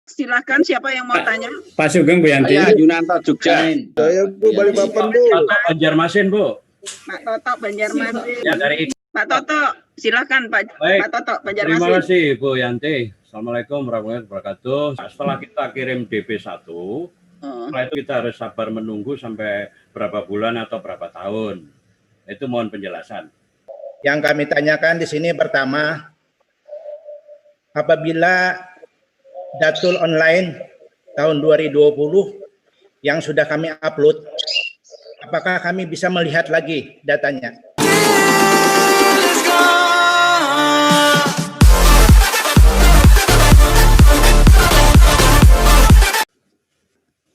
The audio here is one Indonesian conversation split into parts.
Silakan siapa yang mau tanya? Pak Sugeng, Bu Yanti. Saya Yunanto Jogja. Saya Bu Balikpapan, Bu. Banjarmasin, Bu. Pak Toto Banjarmasin. Ya, dari Pak Toto, silakan Pak. Baik. Pak Toto Terima Banjarmasin. kasih, Bu Yanti. Assalamualaikum warahmatullahi wabarakatuh. Setelah kita kirim DP1, setelah itu kita harus sabar menunggu sampai berapa bulan atau berapa tahun. Itu mohon penjelasan. Yang kami tanyakan di sini pertama, apabila Datul Online tahun 2020 yang sudah kami upload, apakah kami bisa melihat lagi datanya?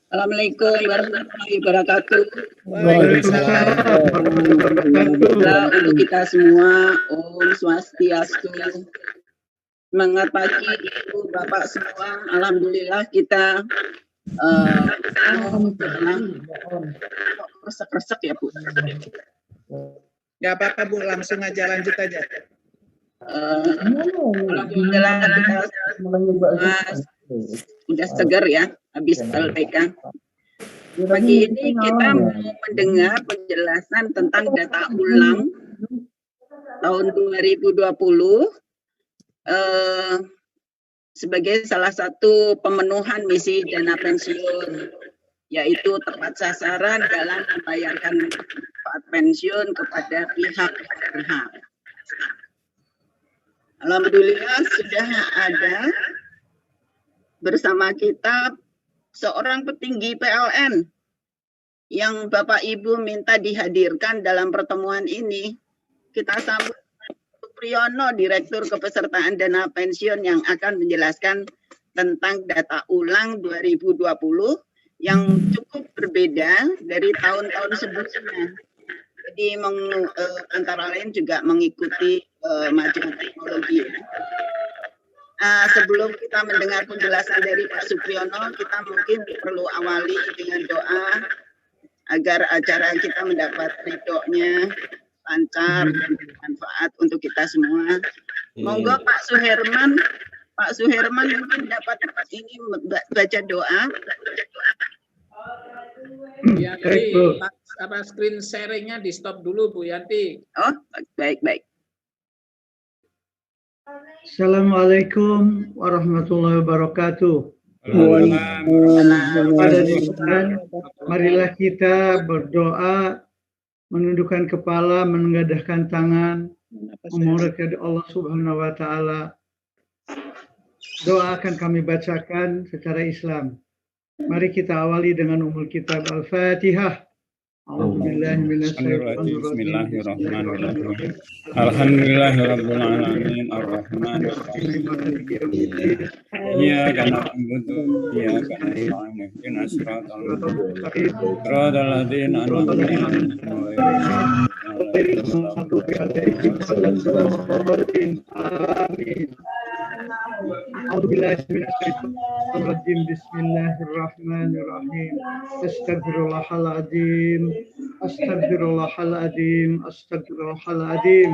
Assalamualaikum warahmatullahi wabarakatuh. Waalaikumsalam. Untuk kita semua, Om Swastiastu. Semangat pagi Ibu Bapak semua. Alhamdulillah kita resek-resek ya Bu. Nggak apa-apa Bu, langsung aja lanjut aja. Alhamdulillah kita udah segar ya habis LPK. Pagi ini kita mau mendengar penjelasan tentang data ulang tahun 2020 sebagai salah satu pemenuhan misi dana pensiun, yaitu tepat sasaran dalam membayarkan manfaat pensiun kepada pihak berhak. Alhamdulillah sudah ada bersama kita seorang petinggi PLN yang Bapak Ibu minta dihadirkan dalam pertemuan ini. Kita sambut Supriyono, Direktur Kepesertaan Dana Pensiun, yang akan menjelaskan tentang data ulang 2020 yang cukup berbeda dari tahun-tahun sebelumnya. Jadi antara lain juga mengikuti maju teknologi. Sebelum kita mendengar penjelasan dari Pak Supriyono, kita mungkin perlu awali dengan doa agar acara kita mendapat ridhonya, lancar dan bermanfaat untuk kita semua. Monggo Pak Suherman mungkin dapat ini baca doa. Bu Yanti, apa screen sharingnya di stop dulu Bu Yanti. Oh, baik. Assalamualaikum warahmatullahi wabarakatuh. Marilah kita berdoa, menundukkan kepala, menengadahkan tangan, memohon kepada Allah Subhanahu wa Ta'ala. Doa akan kami bacakan secara Islam. Mari kita awali dengan umul kitab Al-Fatihah. Bismillahirrahmanirrahim. Alhamdulillahirabbil alamin arrahmanirrahim. Iyyaka na'budu wa iyyaka nasta'in. Ihdinas siratal mustaqim. Siratal ladzina an'amta 'alaihim. Amin. Bismillahirrahmanirrahim. Astagfirullahaladzim.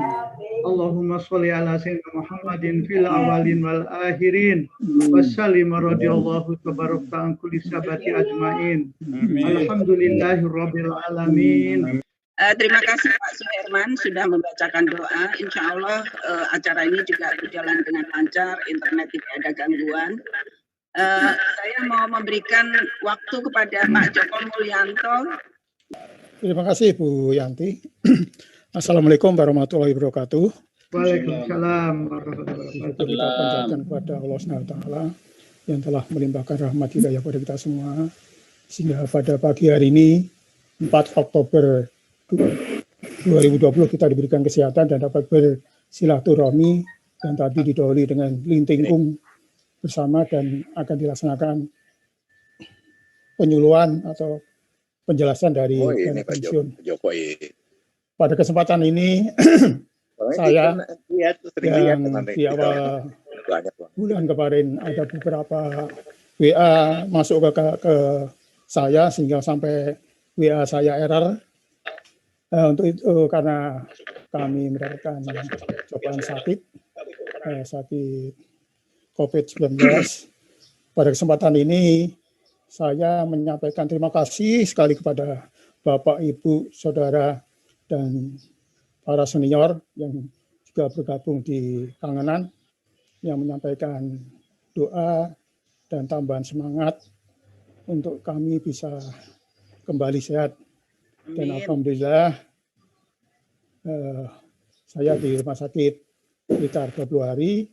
Allahumma sholli ala sayyidina Muhammadin fil awalin wal akhirin. Wassalim radhiyallahu tabaraka an kulli sabati ajmain. Alhamdulillahirabbil alamin. Terima kasih Pak Suherman sudah membacakan doa. Insya Allah acara ini juga berjalan dengan lancar, internet tidak ada gangguan. Saya mau memberikan waktu kepada Pak Joko Mulyanto. Terima kasih Bu Yanti. Assalamualaikum warahmatullahi wabarakatuh. Waalaikumsalam warahmatullahi wabarakatuh. Kita panjatkan kepada Allah SWT yang telah melimpahkan rahmat hidayah kepada kita semua, sehingga pada pagi hari ini 4 Oktober 2020 kita diberikan kesehatan dan dapat bersilaturahmi, dan tadi didahului dengan lintingkung bersama dan akan dilaksanakan penyuluhan atau penjelasan dari dana pensiun. Pada kesempatan ini saya yang di awal bulan kemarin ada beberapa WA masuk ke saya sehingga sampai WA saya error. Untuk itu karena kami mendapatkan cobaan sakit COVID-19 pada kesempatan ini saya menyampaikan terima kasih sekali kepada Bapak, Ibu, Saudara, dan para senior yang juga bergabung di Kangenan yang menyampaikan doa dan tambahan semangat untuk kami bisa kembali sehat. Dan alhamdulillah saya di rumah sakit sekitar 20 hari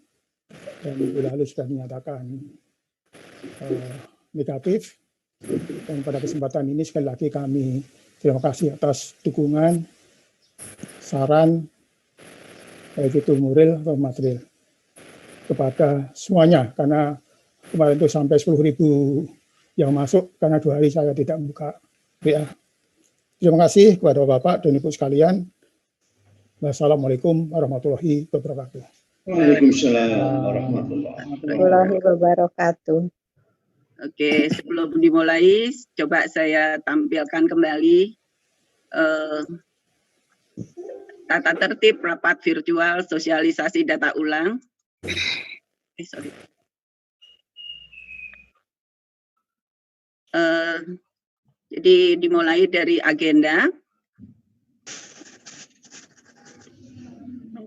dan minggu lalu sudah menyatakan negatif. Dan pada kesempatan ini sekali lagi kami terima kasih atas dukungan, saran, baik itu moral atau material kepada semuanya, karena kemarin itu sampai 10.000 yang masuk karena 2 hari saya tidak membuka WA. Terima kasih kepada Bapak dan Ibu sekalian. Wassalamualaikum warahmatullahi wabarakatuh. Waalaikumsalam warahmatullahi wabarakatuh. Oke, sebelum dimulai, coba saya tampilkan kembali tata tertib rapat virtual sosialisasi data ulang. Jadi dimulai dari agenda.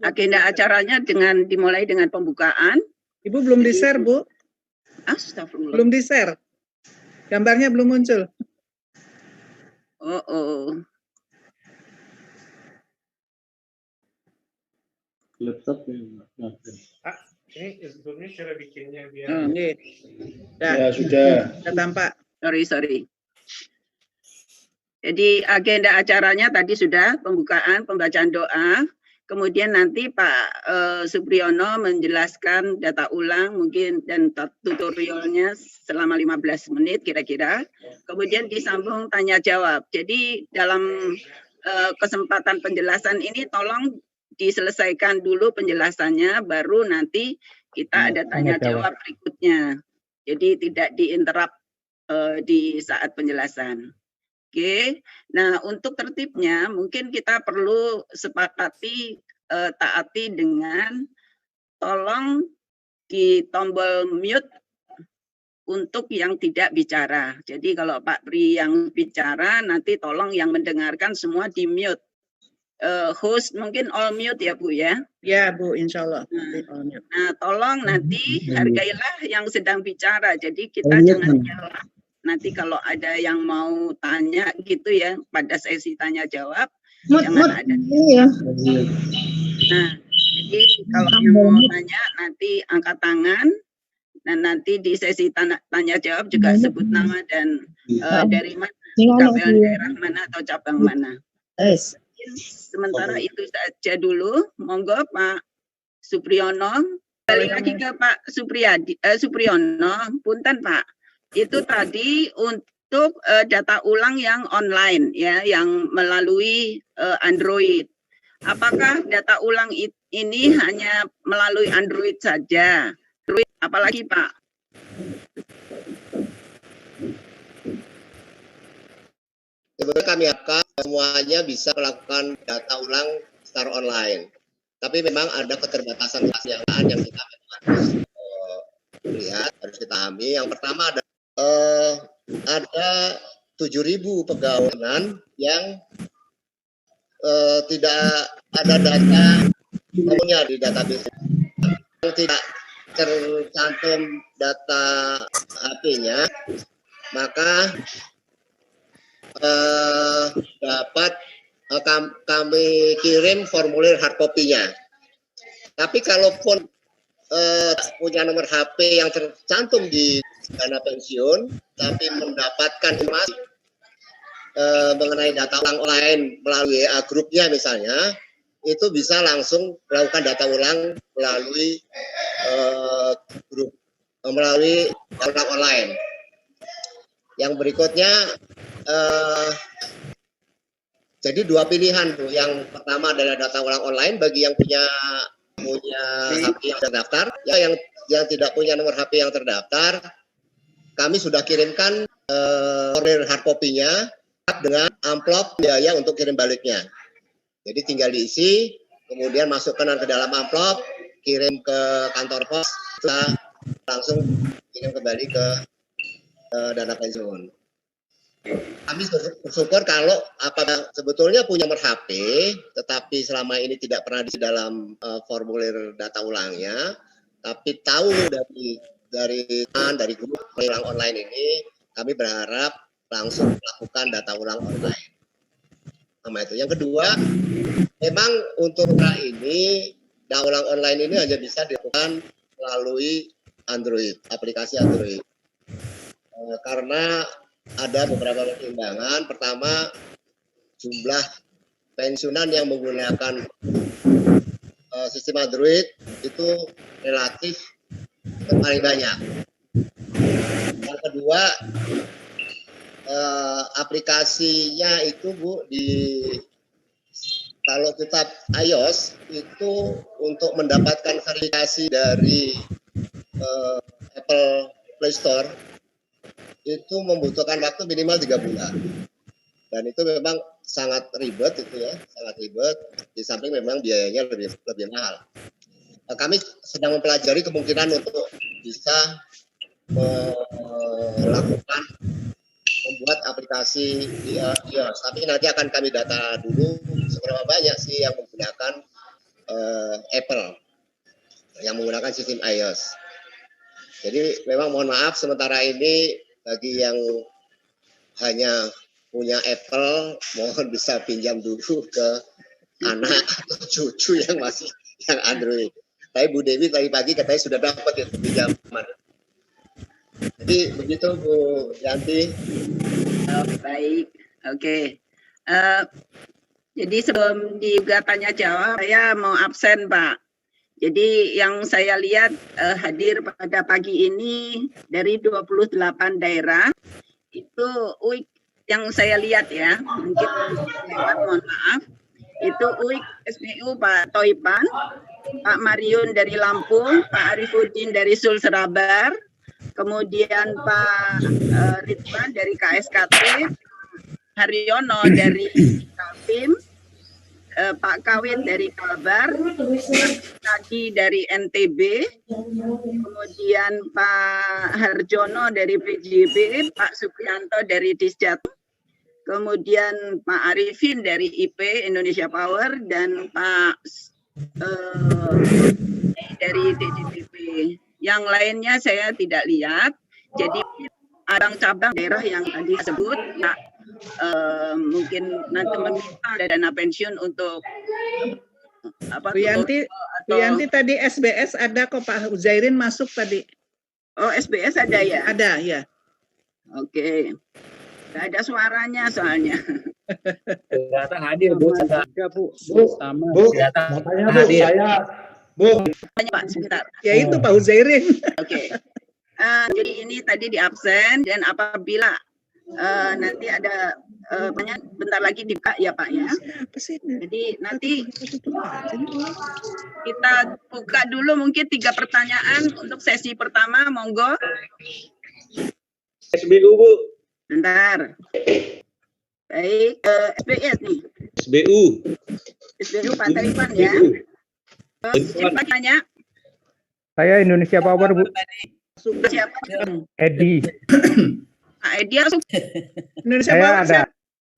Agenda acaranya dimulai dengan pembukaan. Ibu belum di-share, Bu. Astagfirullah. Belum di-share. Gambarnya belum muncul. Laptop ini sebetulnya cara bikinnya biar. Ya, sudah. Sudah tampak. Sorry. Jadi agenda acaranya tadi sudah pembukaan, pembacaan doa. Kemudian nanti Pak Supriyono menjelaskan data ulang mungkin dan tutorialnya selama 15 menit kira-kira. Kemudian disambung tanya jawab. Jadi dalam kesempatan penjelasan ini tolong diselesaikan dulu penjelasannya, baru nanti kita ada tanya jawab berikutnya. Jadi tidak diinterrupt di saat penjelasan. Oke, nah untuk tertibnya mungkin kita perlu sepakati taati dengan tolong di tombol mute untuk yang tidak bicara. Jadi kalau Pak Pri yang bicara nanti tolong yang mendengarkan semua di mute. Host mungkin all mute ya Bu ya? Ya Bu, insya Allah. Nah tolong nanti hargailah yang sedang bicara. Jadi kita jangan jawab. Nanti kalau ada yang mau tanya gitu ya pada sesi tanya jawab jangan ada. Nah, jadi kalau yang mau tanya nanti angkat tangan dan nanti di sesi tanya jawab juga sebut nama dan dari mana, KPL daerah mana atau cabang mana. Sementara itu saja dulu. Monggo Pak Supriyono. Balik lagi ke Pak Supriyono. Punten Pak. Itu tadi untuk data ulang yang online ya, yang melalui Android. Apakah data ulang ini hanya melalui Android saja? Apalagi Pak? Sebenarnya kami akan semuanya bisa melakukan data ulang secara online. Tapi memang ada keterbatasan yang kita harus lihat, harus kita pahami. Yang pertama ada 7.000 pegawai yang tidak ada data umumnya di database, yang tidak tercantum data HP-nya, maka dapat kami kirim formulir hard copy-nya. Tapi kalaupun punya nomor HP yang tercantum di dana pensiun, tapi mendapatkan informasi mengenai data ulang online melalui WA grupnya misalnya, itu bisa langsung melakukan data ulang melalui grup, melalui ulang online. Yang berikutnya, jadi 2 pilihan Bu. Yang pertama adalah data ulang online bagi yang punya HP yang terdaftar, yang tidak punya nomor HP yang terdaftar, kami sudah kirimkan formulir hard copy-nya dengan amplop biaya untuk kirim baliknya. Jadi tinggal diisi, kemudian masukkan ke dalam amplop, kirim ke kantor pos, langsung ingin kembali ke dana pensiun. Kami bersyukur kalau apabila sebetulnya punya nomor HP, tetapi selama ini tidak pernah di dalam formulir data ulangnya, tapi tahu dari grup ulang online ini, kami berharap langsung melakukan data ulang online. Sama itu. Yang kedua, memang untuk ini data ulang online ini hanya bisa dilakukan melalui Android, aplikasi Android. Karena ada beberapa pertimbangan. Pertama, jumlah pensiunan yang menggunakan sistem Android itu relatif paling banyak. Yang kedua, aplikasinya itu Bu, kalau kita iOS itu untuk mendapatkan verifikasi dari Apple Play Store itu membutuhkan waktu minimal 3 bulan, dan itu memang sangat ribet itu ya, sangat ribet. Di samping memang biayanya lebih mahal. Kami sedang mempelajari kemungkinan untuk bisa melakukan membuat aplikasi di iOS, tapi nanti akan kami data dulu seberapa banyak sih yang menggunakan Apple, yang menggunakan sistem iOS. Jadi memang mohon maaf sementara ini bagi yang hanya punya Apple, mohon bisa pinjam dulu ke anak atau cucu yang masih yang Android. Tapi Bu Dewi tadi pagi katanya sudah dapat ya pinjaman. Jadi begitu Bu Yanti. Baik, oke. Jadi sebelum juga tanya jawab, saya mau absen Pak. Jadi yang saya lihat hadir pada pagi ini dari 28 daerah, itu UIK yang saya lihat ya, mungkin lewat, mohon maaf, itu UIK SBU Pak Toipan, Pak Mariun dari Lampung, Pak Arifuddin dari Sulserabar, kemudian Pak Ridwan dari KSKT, Haryono dari Kaltim, Pak Kawin dari Kalbar, Tadi dari NTB, kemudian Pak Harjono dari PJB, Pak Supriyanto dari Disjat, kemudian Pak Arifin dari IP Indonesia Power, dan Pak dari DJTP. Yang lainnya saya tidak lihat. Jadi cabang-cabang daerah yang tadi disebut, ya, mungkin nanti meminta dana pensiun untuk apa? Bu Yanti tadi SBS ada kok, Pak Uzairin masuk tadi. Oh, SBS ada ya? Ada ya. Oke. Nggak ada suaranya soalnya. Datang hadir Bu. Sama. Mau tanya Bu, Tanya Pak sebentar. Ya itu Pak Uzairin. Oke. Jadi ini tadi di absen, dan apabila nanti ada bentar lagi dibuka ya Pak ya. Jadi nanti kita buka dulu mungkin 3 pertanyaan untuk sesi pertama, monggo. SBU Bu. Bentar. Baik, SBS nih. SBU Pak Taripan ya. Siapa tanya? Saya Indonesia Power, Bu. Siapa? Edi. Pak Edi langsung. Indonesia Saya Power. ada.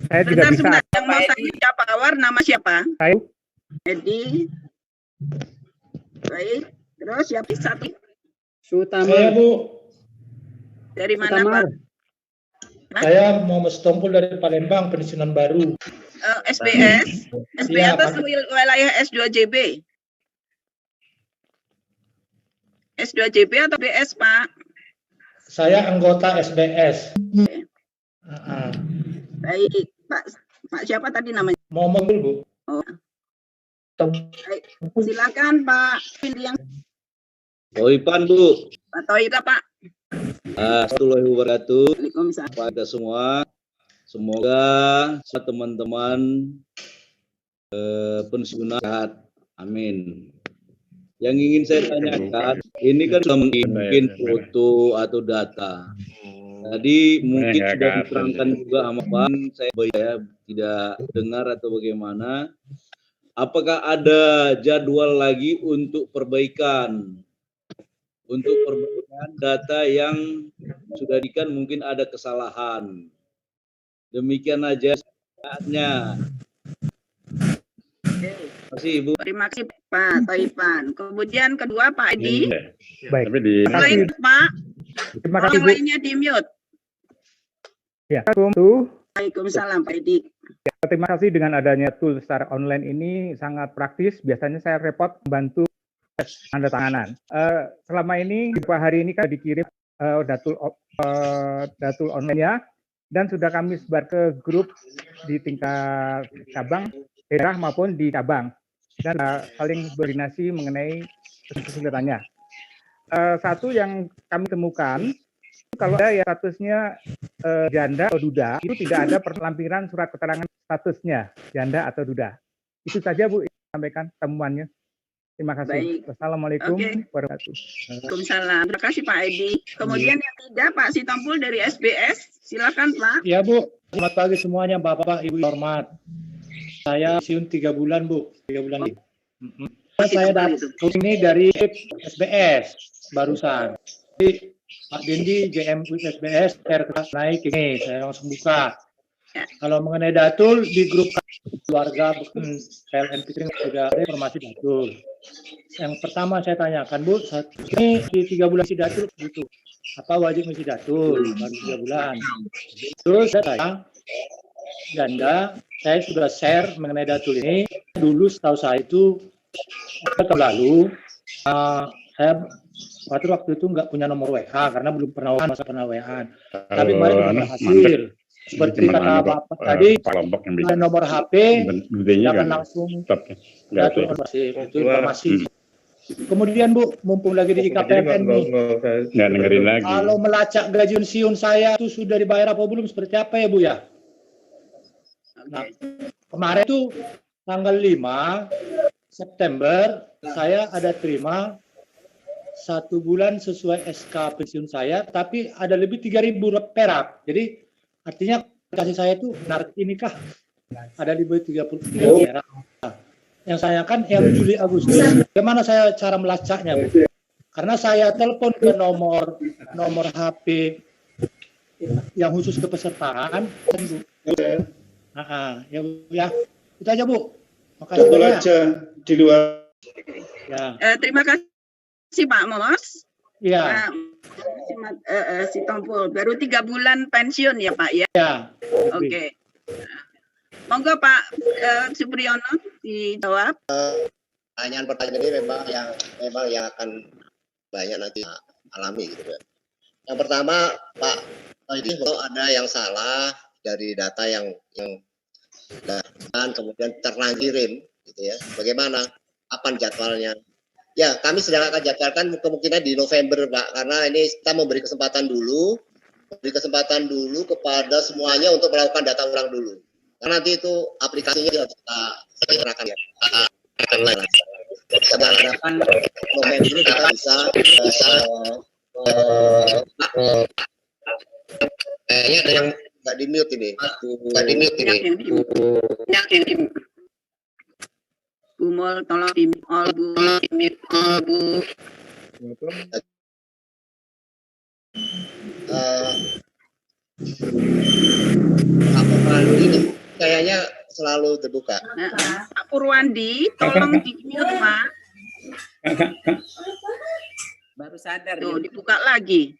Saya juga bisa. Sebentar. Yang mau tanya Power nama siapa? Saya Edi. Baik. Terus siapa satu? Saya Bu. Dari mana Pak? Saya Muhammad Stompul dari Palembang, pensiunan baru. SBS. SBS atau wilayah S2JB? S2JB atau BS Pak? Saya anggota SBS. Baik, Pak siapa tadi namanya? Muhammad Bu. Oh. Baik. Silakan Pak yang Toipan Bu. Pak Toipa Pak. Assalamualaikum wabarakatuh. Waalaikumsalam. Pada semua, semoga teman-teman pensiunan sehat. Amin. Yang ingin saya tanyakan, ini kan mungkin foto atau data. Tadi mungkin sudah diterangkan juga sama Pak, saya tidak dengar atau bagaimana. Apakah ada jadwal lagi untuk perbaikan untuk perbaikan data yang sudah diberikan mungkin ada kesalahan. Demikian aja saatnya. Terima kasih Ibu. Terima kasih Pak Taipan. Kemudian kedua Pak Edi. Baik. Lain Pak. Terima kasih Yang Bu. lainnya di mute. Ya. Assalamualaikum. Waalaikumsalam Pak Edi. Terima kasih dengan adanya tool secara online ini sangat praktis. Biasanya saya repot membantu tanda tanganan. Selama ini beberapa hari ini kan dikirim datul online ya, dan sudah kami sebar ke grup di tingkat cabang, daerah maupun di cabang, dan saling berkoordinasi mengenai kesulitannya. Satu yang kami temukan, kalau ada ya statusnya janda atau duda, itu tidak ada lampiran surat keterangan statusnya janda atau duda. Itu saja Bu, sampaikan temuannya. Terima kasih. Baik. Wassalamualaikum Oke. warahmatullahi wabarakatuh. Waalaikumsalam. Terima kasih Pak Edi. Kemudian yang ketiga Pak Sitompul dari SBS. Silakan Pak. Ya Bu, selamat pagi semuanya Bapak, Ibu hormat. Saya pensiun 3 bulan Bu, 3 bulan ini. Saya dapat ini dari SBS barusan. Jadi Pak Dendi, GM SBS, naik ini, saya langsung buka. Kalau mengenai datul di grup keluarga PLN Pitring sudah ada informasi datul. Yang pertama saya tanyakan Bu, ini di 3 bulan si datul butuh apa wajib mesti datul baru 3 bulan. Terus saya janda, saya sudah share mengenai datul ini. Dulu setahu saya itu tahun lalu saya waktu itu nggak punya nomor WA karena belum pernah WA. Tapi kemarin sudah berhasil. Seperti kata Bapak tadi, nomor HP jangan langsung datul itu informasi. Kemudian Bu, mumpung lagi di IKPN nih, kalau melacak gaji pensiun saya itu sudah dibayar apa belum, seperti apa ya Bu ya? Nah, kemarin itu tanggal 5 September saya ada terima 1 bulan sesuai SK pensiun saya, tapi ada lebih 3.000 perak. Jadi artinya kasih saya itu narik ini kah? Ada lebih 33 perak. Yang saya kan yang Juli Agustus, bagaimana saya cara melacaknya Bu? Karena saya telepon ke nomor HP yang khusus kepesertaan, Bu. Ya Bu ya. Itu aja Bu. Makasih Betul aja di luar. Ya. Terima kasih Pak Mos. Ya. Si Tompul baru 3 bulan pensiun ya Pak ya? Ya. Oke. Monggo Pak Supriyono dijawab. Pertanyaan ini memang yang akan banyak nanti alami gitu ya. Yang pertama Pak, ini ada yang salah dari data yang dan kemudian terlanjurin gitu ya. Bagaimana? Kapan jadwalnya? Ya, kami sedang akan jadwalkan kemungkinan di November, Pak, karena ini kita memberi kesempatan dulu kepada semuanya untuk melakukan data ulang dulu. Karena nanti itu aplikasinya harus kita serahkan ya. Kita harapkan November kita bisa kayaknya ada yang nggak di mute ini. Bumol tolong di mute all Bu. Laporan ini kayaknya selalu terbuka. Pak Purwandi, tolong di mute Pak. Baru sadar. Tuh, dibuka lagi.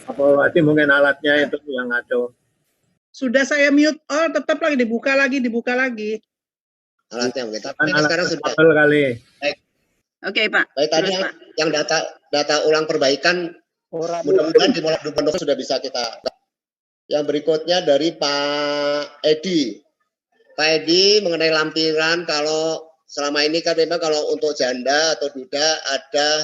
Apa berarti mungkin alatnya itu yang ngaco. Sudah saya mute all, tetap lagi dibuka lagi. Alatnya mungkin. Tapi Alat sekarang sudah. kali. Baik. Oke Pak. Baik, tadi yang data ulang perbaikan mudah-mudahan di bulan November sudah bisa kita. Yang berikutnya dari Pak Edi. Pak Edi mengenai lampiran, kalau selama ini kan memang kalau untuk janda atau duda ada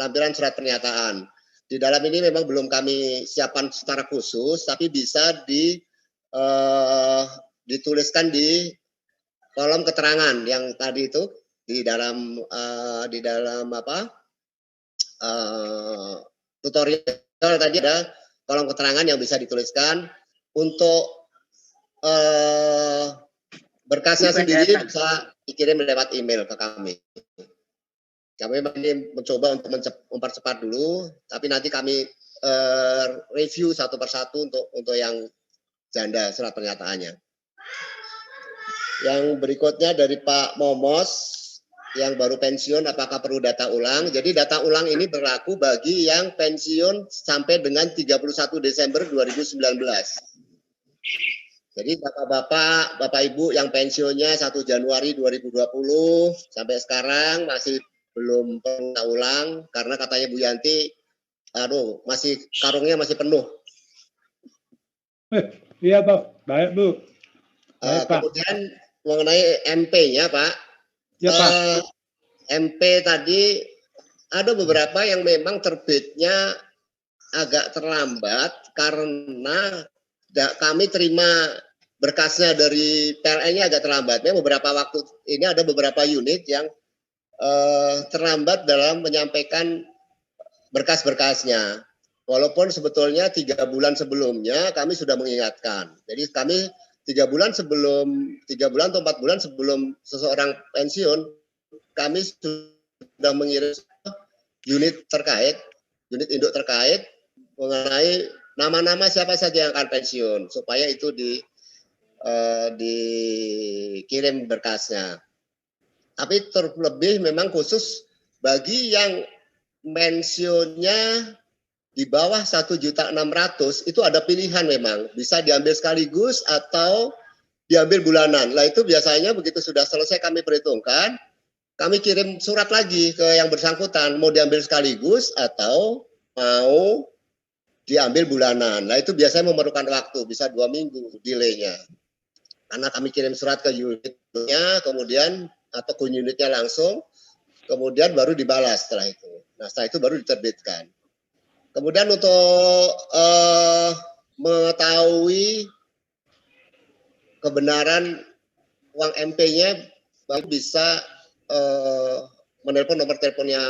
lampiran surat pernyataan. Di dalam ini memang belum kami siapkan secara khusus, tapi bisa dituliskan di kolom keterangan yang tadi itu di dalam tutorial tadi ada kolom keterangan yang bisa dituliskan. Untuk berkasnya sendiri bisa dikirim lewat email ke kami. Kami ingin mencoba untuk mempercepat dulu, tapi nanti kami review satu persatu untuk yang janda surat pernyataannya. Yang berikutnya dari Pak Momos yang baru pensiun, apakah perlu data ulang? Jadi data ulang ini berlaku bagi yang pensiun sampai dengan 31 Desember 2019. Jadi bapak-bapak, bapak ibu yang pensiunnya 1 Januari 2020 sampai sekarang masih belum perlu data ulang karena katanya Bu Yanti, masih karungnya masih penuh. Iya Pak, baik Bu. Baik, Pak. Kemudian mengenai MP-nya Pak, ya, Pak. MP tadi ada beberapa yang memang terbitnya agak terlambat karena kami terima berkasnya dari PLN-nya agak terlambat. Beberapa waktu ini ada beberapa unit yang terlambat dalam menyampaikan berkas-berkasnya. Walaupun sebetulnya 3 bulan sebelumnya kami sudah mengingatkan. Jadi kami 3 bulan atau 4 bulan sebelum seseorang pensiun, kami sudah mengirim unit terkait, unit induk terkait mengenai nama-nama siapa saja yang akan pensiun supaya itu dikirim berkasnya. Tapi terlebih memang khusus bagi yang pensiunnya di bawah 1.600.000 itu ada pilihan memang bisa diambil sekaligus atau diambil bulanan. Lah itu biasanya begitu sudah selesai kami perhitungkan, kami kirim surat lagi ke yang bersangkutan mau diambil sekaligus atau mau diambil bulanan. Nah itu biasanya memerlukan waktu, bisa 2 minggu delaynya. Karena kami kirim surat ke unitnya, kemudian atau ke unitnya langsung, kemudian baru dibalas setelah itu. Nah setelah itu baru diterbitkan. Kemudian untuk mengetahui kebenaran uang MP-nya, baru bisa menelpon nomor teleponnya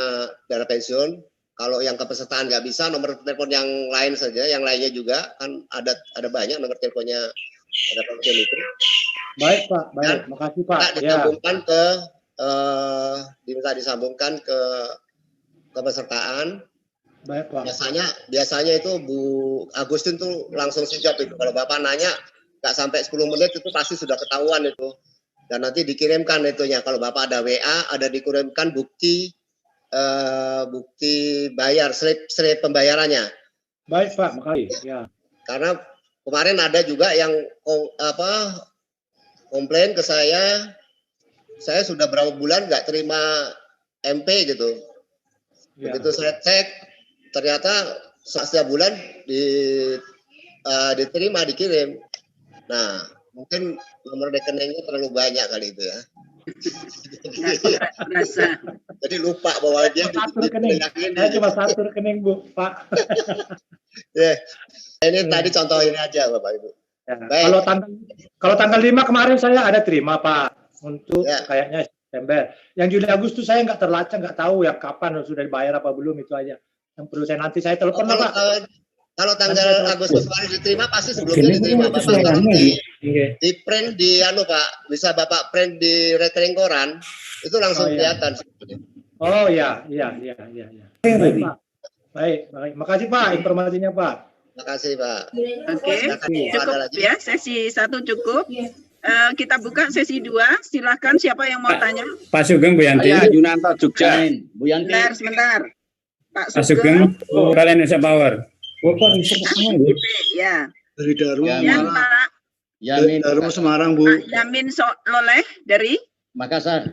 dana pensiun. Kalau yang kepesertaan nggak bisa, nomor telepon yang lain saja, yang lainnya juga kan ada banyak nomor teleponnya dana pensiun itu. Baik Pak, baik, makasih Pak. Disambungkan diminta disambungkan ke kepesertaan. Baik Pak. Biasanya itu Bu Agustin tuh langsung sigap itu. Kalau Bapak nanya nggak sampai 10 menit itu pasti sudah ketahuan itu. Dan nanti dikirimkan itunya. Kalau Bapak ada WA, ada dikirimkan bukti bayar, slip pembayarannya. Baik Pak, makasih. Ya. Karena kemarin ada juga yang komplain ke saya sudah berapa bulan nggak terima MP gitu. Ya. Begitu saya cek, ternyata setiap bulan diterima, dikirim. Nah, mungkin nomor rekeningnya terlalu banyak kali itu ya. Jadi lupa bahwa dia satu rekening. Saya cuma 1 rekening Bu, Pak. Ya. Ini tadi contoh ini aja Bapak Ibu. Ya. Kalau tanggal 5 kemarin saya ada terima Pak untuk kayaknya September. Yang Juli Agustus saya nggak terlacak, nggak tahu ya kapan sudah dibayar apa belum, itu aja. Yang perlu saya nanti saya telepon Pak. Kalau tanggal Agustus baru diterima pasti sebelumnya diterima Bapak. Kalau di print di Pak, bisa Bapak print di rekening koran itu langsung kelihatan. Oh iya. Baik Pak. Baik. Makasih Pak informasinya Pak. Makasih Pak. Oke, cukup ya, sesi 1 cukup. Kita buka sesi 2. Silakan siapa yang mau tanya? Pak Sugeng, Bu Yanti. Yunanto Jogja. Bu Yanti. Sebentar. Pak Sugeng, kalian Indonesia Power. Ya. Dari Darmo Pak Yamin Darmo Semarang Bu. Pak Yamin Loleh dari Makassar.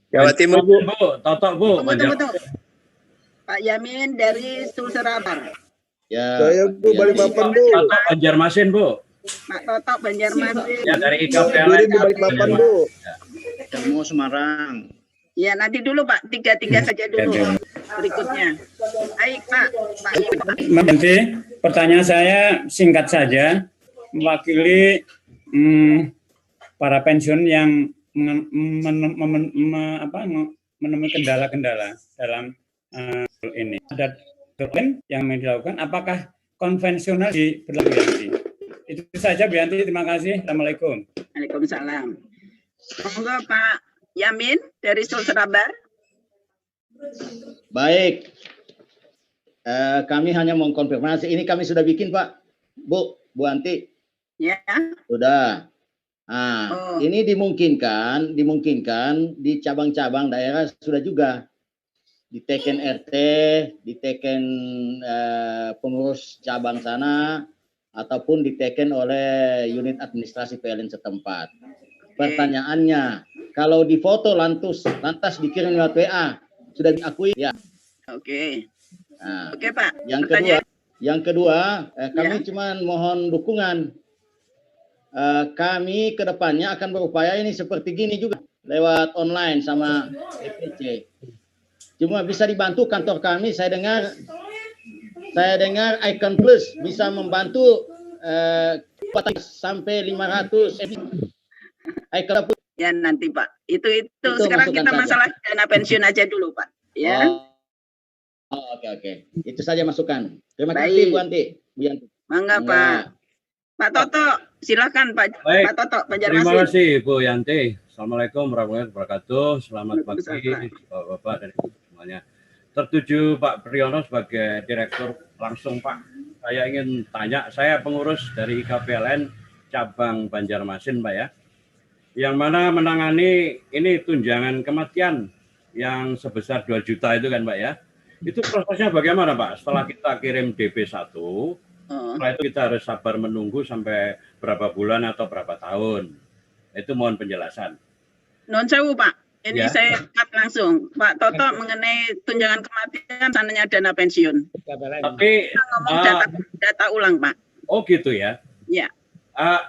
Jawa Timur Bu. Totok Bu. Tunggu. Pak Yamin dari Sulserabar. Ya. Saya Bu Balikpapan Bu. Totok Banjarmasin Bu. Pak Totok Banjarmasin. Ya dari IKPL Balikpapan Bu. Darmo Semarang. Ya nanti dulu Pak, 3 saja dulu berikutnya. Baik Pak. Nanti pertanyaan saya singkat saja, mewakili para pensiun yang menemui kendala-kendala dalam ini. Ada yang dilakukan, apakah konvensional diberlakukan? Itu saja Bu Yanti, terima kasih. Assalamualaikum. Waalaikumsalam. Monggo Pak Yamin dari Sulserabar. Baik. Kami hanya mengkonfirmasi. Ini kami sudah bikin, Pak. Bu Anti. Ya. Sudah. Nah, ini dimungkinkan di cabang-cabang daerah sudah juga diteken RT, diteken pengurus cabang sana, ataupun diteken oleh unit administrasi PLN setempat. Pertanyaannya, kalau difoto lantas dikirim lewat WA, sudah diakui ya? Oke. Nah, Oke, Pak. Yang kedua, kami cuma mohon dukungan. Kami ke depannya akan berupaya ini seperti gini juga lewat online sama EPC. Cuma bisa dibantu kantor kami. Saya dengar Icon Plus bisa membantu sampai 500 Icon Plus. Ya nanti Pak. Itu sekarang kita masalah dana pensiun aja dulu Pak. Ya. Oke. Itu saja masukan. Terima kasih Bu Yanti. Mangga Pak. Pak Toto, silakan Pak. Baik. Pak Toto, Banjarmasin. Terima kasih Bu Yanti. Assalamualaikum warahmatullahi wabarakatuh. Selamat pagi Bapak-bapak dan semuanya. Tertuju Pak Priyono sebagai direktur langsung Pak. Saya ingin tanya, saya pengurus dari IKPLN cabang Banjarmasin Pak ya. Yang mana menangani ini tunjangan kematian yang sebesar 2 juta itu kan Pak ya. Itu prosesnya bagaimana Pak? Setelah kita kirim DP1, setelah itu kita harus sabar menunggu sampai berapa bulan atau berapa tahun. Itu mohon penjelasan. Non sewu Pak, ini Ya. saya cut langsung. Pak Toto mengenai tunjangan kematian sananya dana pensiun. Tapi kita ngomong data ulang Pak. Oh gitu ya. Ya.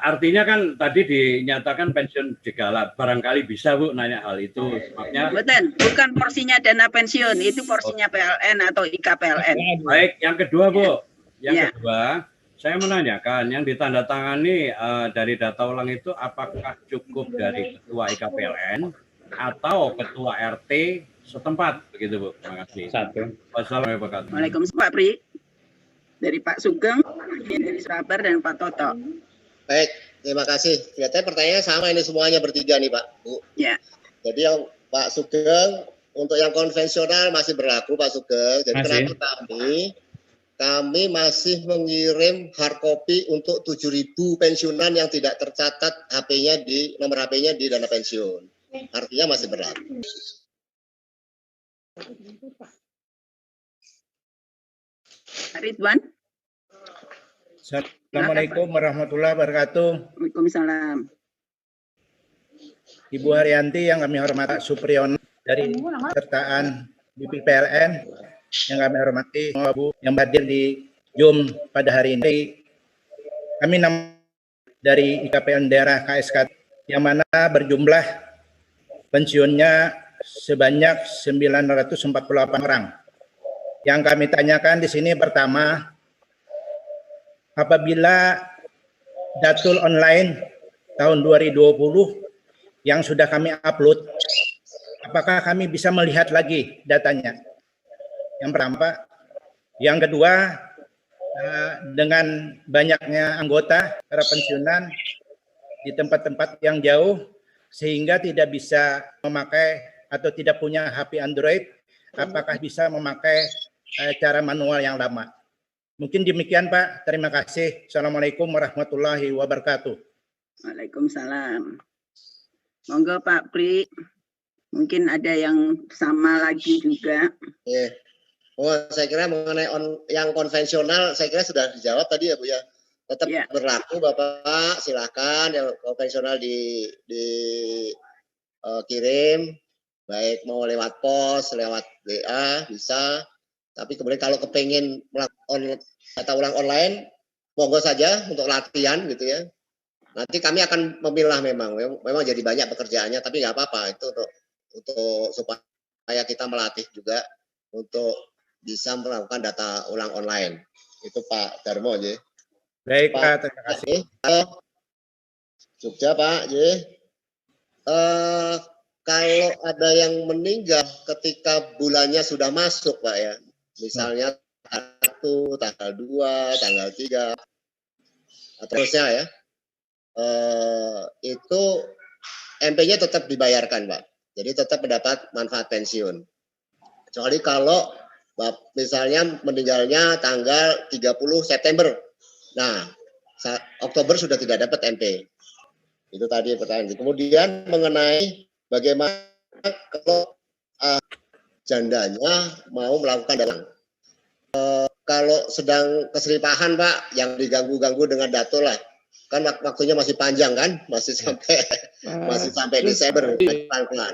Artinya kan tadi dinyatakan pensiun segala. Barangkali bisa Bu nanya hal itu. Sebabnya Betul, bukan porsinya dana pensiun, itu porsinya PLN atau IKPLN. baik, yang kedua Bu. Yang kedua, saya menanyakan yang ditandatangani dari data ulang itu apakah cukup dari ketua IKPLN atau ketua RT setempat begitu Bu. Terima kasih. Wassalamualaikum warahmatullahi wabarakatuh. Waalaikumsalam Pak Pri. Dari Pak Sugeng, dari Sabar dan Pak Toto. Baik, terima kasih. Kelihatannya pertanyaannya sama ini semuanya bertiga nih Pak, Bu. Ya. Jadi yang Pak Sugeng, untuk yang konvensional masih berlaku Pak Sugeng. Jadi kenapa kami masih mengirim hard copy untuk 7.000 pensiunan yang tidak tercatat HP-nya di nomor HP-nya di dana pensiun. Artinya masih berlaku. Ridwan. Assalamualaikum warahmatullahi wabarakatuh. Waalaikumsalam. Ibu Haryanti yang kami hormati, Supriyono dari pesertaan BPPLN yang kami hormati, Bu yang hadir di Zoom pada hari ini. Kami dari IKPLN daerah KSK yang mana berjumlah pensiunnya sebanyak 948 orang. Yang kami tanyakan di sini pertama, apabila Datul Online tahun 2020 yang sudah kami upload, apakah kami bisa melihat lagi datanya? Yang pertama. Yang kedua, dengan banyaknya anggota para pensiunan di tempat-tempat yang jauh, sehingga tidak bisa memakai atau tidak punya HP Android, apakah bisa memakai cara manual yang lama? Mungkin demikian Pak. Terima kasih. Assalamualaikum warahmatullahi wabarakatuh. Waalaikumsalam. Monggo Pak Pri. Mungkin ada yang sama lagi juga. Oh, saya kira mengenai yang konvensional, saya kira sudah dijawab tadi ya Bu ya. Tetap berlaku Bapak, silakan yang konvensional kirim, baik mau lewat pos, lewat WA bisa. Tapi kemudian kalau kepengen melakukan data ulang online, monggo saja untuk latihan gitu ya. Nanti kami akan memilah memang jadi banyak pekerjaannya, tapi nggak apa-apa itu untuk supaya kita melatih juga untuk bisa melakukan data ulang online. Itu Pak Darmo ya. Baik Pak, terima kasih. Jogja Pak J. Kalau ada yang meninggal ketika bulannya sudah masuk Pak ya, misalnya tanggal 2, tanggal 3, terusnya ya, itu MP-nya tetap dibayarkan Pak. Jadi tetap mendapat manfaat pensiun. Kecuali kalau misalnya meninggalnya tanggal 30 September. Nah, Oktober sudah tidak dapat MP. Itu tadi pertanyaan. Kemudian mengenai bagaimana kalau jandanya mau melakukan dalang. Kalau sedang keseripahan Pak, yang diganggu-ganggu dengan dato lah. Kan waktunya masih panjang kan, masih sampai Desember.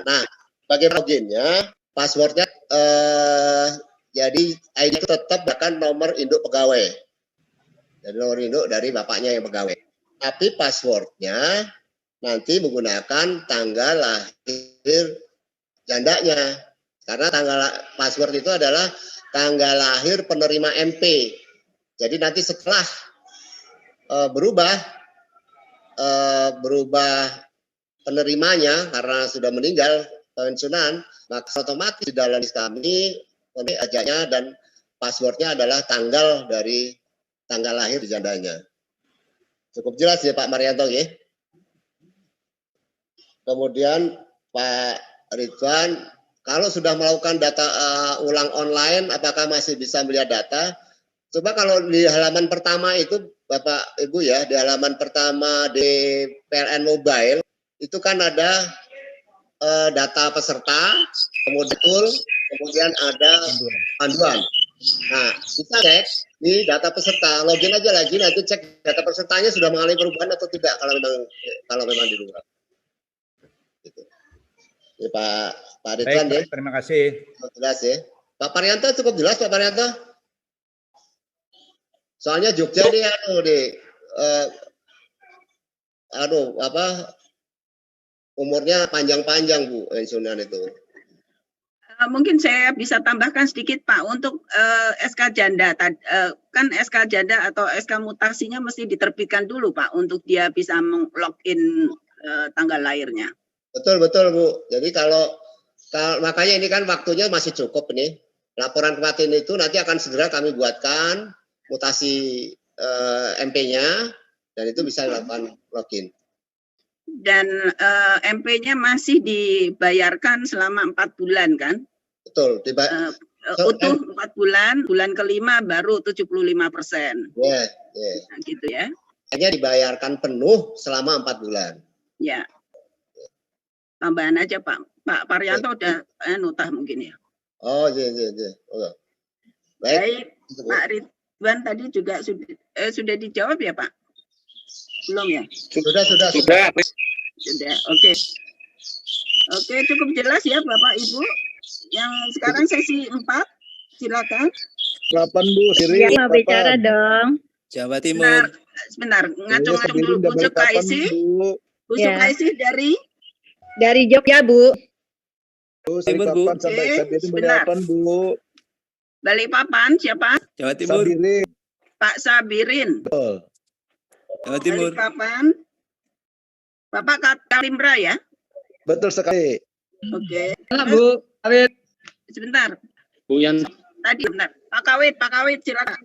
Nah, bagaimana loginnya, passwordnya, jadi ID itu tetap bahkan nomor induk pegawai. Jadi nomor induk dari bapaknya yang pegawai. Tapi passwordnya nanti menggunakan tanggal lahir jandanya. Karena password itu adalah tanggal lahir penerima MP. Jadi nanti setelah berubah penerimanya karena sudah meninggal pensiunan, maka otomatis di dalam list kami ajaknya dan passwordnya adalah tanggal dari tanggal lahir jandanya. Cukup jelas ya Pak Marianto ya. Kemudian Pak Ridwan, kalau sudah melakukan data ulang online, apakah masih bisa melihat data? Coba kalau di halaman pertama itu, Bapak Ibu ya, di halaman pertama di PLN Mobile, itu kan ada data peserta, kemudian ada panduan. Nah, kita cek di data peserta, login aja lagi, nanti cek data pesertanya sudah mengalami perubahan atau tidak, kalau memang dirubah. Gitu. Ya, Pak Ridwan ya. Terima kasih. Jelas ya. Pak Parianto cukup jelas Pak Parianto. Soalnya Jogja nih umurnya panjang-panjang Bu pensiunan itu. Mungkin saya bisa tambahkan sedikit Pak untuk SK janda kan SK janda atau SK mutasinya mesti diterbitkan dulu Pak untuk dia bisa login tanggal lahirnya. Betul Bu. Jadi kalau makanya ini kan waktunya masih cukup nih. Laporan kematian itu nanti akan segera kami buatkan mutasi MP-nya dan itu bisa dilakukan login. Dan MP-nya masih dibayarkan selama 4 bulan kan? Betul. Utuh 4 bulan, bulan kelima baru 75%. Yeah. Nah, gitu ya. Hanya dibayarkan penuh selama 4 bulan. Ya. Tambahan aja Pak Parianto udah notah mungkin ya. Oh iya. Oh. Baik, Pak Ridwan tadi juga sudah dijawab ya Pak? Belum ya? Sudah. Oke. Oke, cukup jelas ya Bapak Ibu. Yang sekarang sesi 4, silakan. 8 Bu, Siri. Ya, mau bicara dong. Jawa Timur. Sebentar, ngacung-ngacung dulu. Bu Sukaisi dari Jogja, Bu. Timur, Bu. Sebentar. Bu. Balikpapan siapa? Jawa Timur. Sabirin. Pak Sabirin. Betul. Jawa Timur. Balikpapan. Bapak Kalimra ya? Betul sekali. Oke. Bu. Kawit. Sebentar. Bu Yan. Tadi benar. Pak Kawit silakan.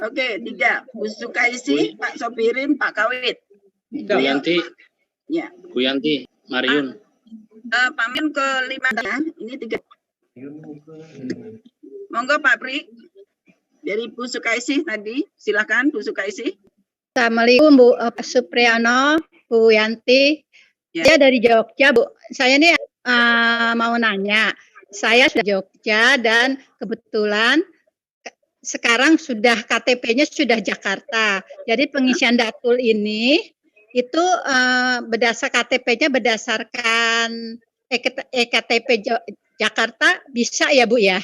Oke, 3. Bu Sukaisi, Pak Sobirin, Pak Kawit. Bu Yanti. Ya. Bu Yanti, Mariun. Pak Min ke-5 ya. Ini 3. Monggo Pak Pri. Dari Bu Sukaisi tadi, silakan Bu Sukaisi. Assalamualaikum Bu Supriyono, Bu Yanti. Ya. Saya dari Jogja, Bu. Saya nih mau nanya. Saya sudah Jogja dan kebetulan sekarang sudah KTP-nya sudah Jakarta. Jadi pengisian Datul ini itu KTP-nya berdasarkan EKTP Jakarta bisa ya Bu ya?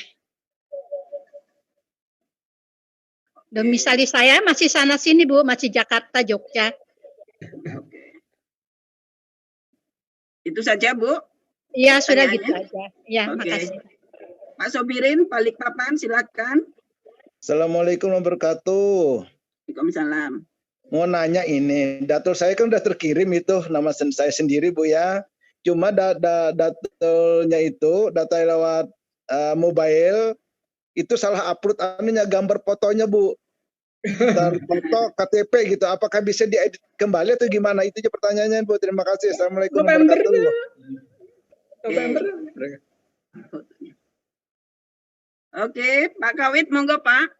Domisili saya masih sana sini Bu, masih Jakarta, Jogja. Itu saja Bu? Iya sudah gitu aja. Ya, makasih. Pak Sobirin, Balikpapan silakan. Assalamualaikum warahmatullahi wabarakatuh. Waalaikumsalam. Mau nanya ini, datul saya kan udah terkirim itu nama saya sendiri Bu ya. Cuma datulnya itu data lewat mobile itu salah upload gambar fotonya Bu. Foto KTP gitu. Apakah bisa diedit kembali atau gimana? Itu aja pertanyaannya Bu. Terima kasih. Assalamualaikum warahmatullahi wabarakatuh. November. Oke, Pak Kawit, monggo Pak.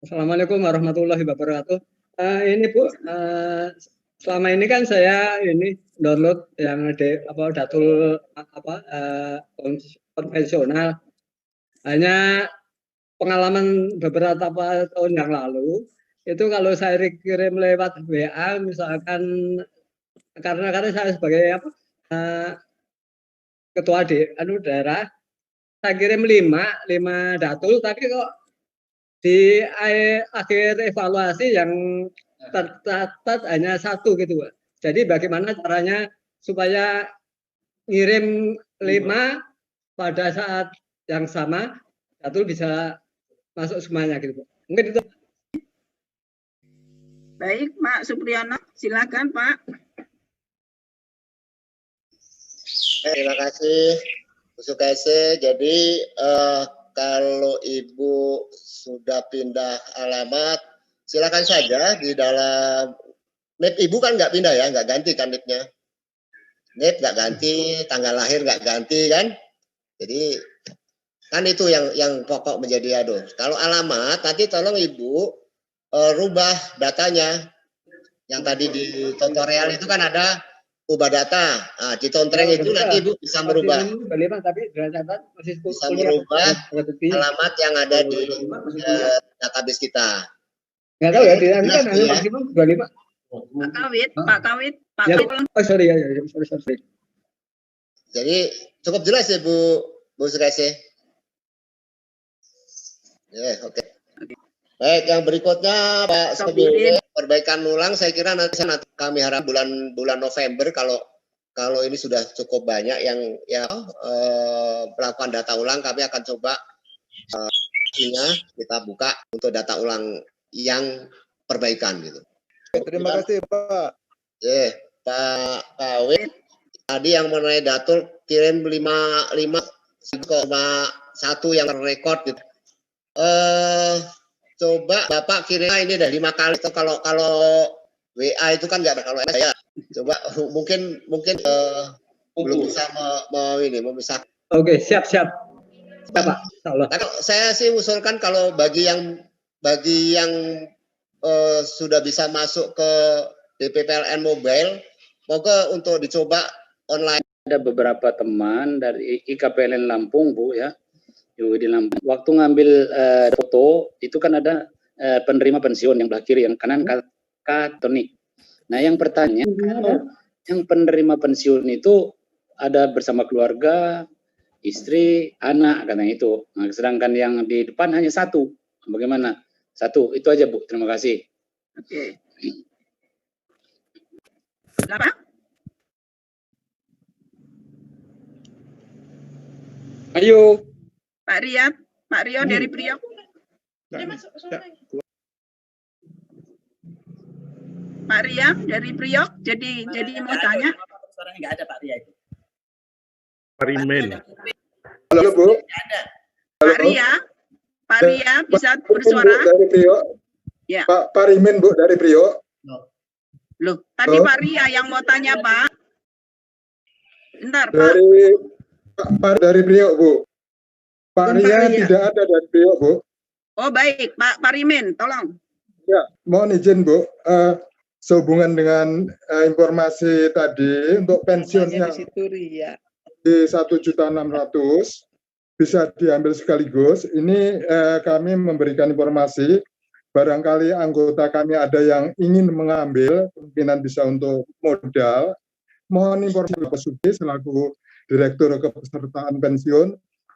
Assalamualaikum warahmatullahi wabarakatuh. Ini Bu, selama ini kan saya ini download yang datul konvensional. Hanya pengalaman beberapa tahun yang lalu itu kalau saya kirim lewat WA misalkan karena saya sebagai ketua daerah saya kirim 5 datul tapi kok di akhir evaluasi yang tercatat hanya 1 gitu Pak. Jadi bagaimana caranya supaya ngirim 5 pada saat yang sama datul bisa masuk semuanya gitu Pak. Mungkin itu. Baik, Pak Supriyono, silakan Pak. Terima kasih, Bu Sukaisi. Jadi kalau Ibu sudah pindah alamat, silakan saja di dalam NIP Ibu kan nggak pindah ya, nggak ganti kan NIP-nya. NIP nggak ganti, tanggal lahir nggak ganti kan. Jadi kan itu yang pokok menjadi aduh. Kalau alamat, nanti tolong Ibu rubah datanya. Yang tadi di tutorial itu kan ada ubah data. Nah, di Tontreng itu nanti Ibu bisa merubah. Bisa merubah alamat yang ada di database kita. Nggak tahu ya, di kan hanya maksimum 25. Pak Kawit. Oh, sorry. Jadi cukup jelas ya Bu Sukaisi. Ya, oke. Baik, yang berikutnya Pak Sebelum perbaikan ulang, saya kira nanti kami harap bulan November kalau ini sudah cukup banyak yang melakukan data ulang, kami akan coba kita buka untuk data ulang yang perbaikan gitu. Terima kasih Pak. Pak Kawit tadi yang mengenai datul kirim 5,1 yang terrekord gitu. Coba Bapak kirim ini dari 5 kali itu kalau WA itu kan nggak ada kalau saya. Coba mungkin belum bisa memisahkan. Oke, siap. Bapak, saya sih usulkan kalau bagi yang sudah bisa masuk ke DPPLN mobile, moga untuk dicoba online. Ada beberapa teman dari IKPLN Lampung, Bu ya. Di Lampung. Waktu ngambil foto itu kan ada penerima pensiun yang belah kiri, yang kanan kartonik. Nah, yang pertanyaan yang penerima pensiun itu ada bersama keluarga, istri, anak katanya itu. Nah, sedangkan yang di depan hanya 1. Bagaimana? 1 itu aja Bu. Terima kasih. Oke. Ayo. Pak Rio dari Priok. Pak Ria dari Priok, jadi mau tanya. Suaranya nggak ada Pak Ria itu. Parimen. Halo Bu. Pak Ria bisa bersuara? Dari Priok. Ya. Pak Parimen Bu dari Priok. Loh, tadi Pak Ria yang mau tanya Pak. Bentar Pak. Dari Priok Bu. Pak Ria tidak ada dari Priok Bu. Oh baik, Pak Parimen, tolong. Ya, mohon izin Bu. Sehubungan dengan informasi tadi untuk pensiunnya di 1.600.000 bisa diambil sekaligus. Ini kami memberikan informasi. Barangkali anggota kami ada yang ingin mengambil, kemungkinan bisa untuk modal. Mohon informasi Pak Sugi selaku Direktur Kepesertaan Pensiun.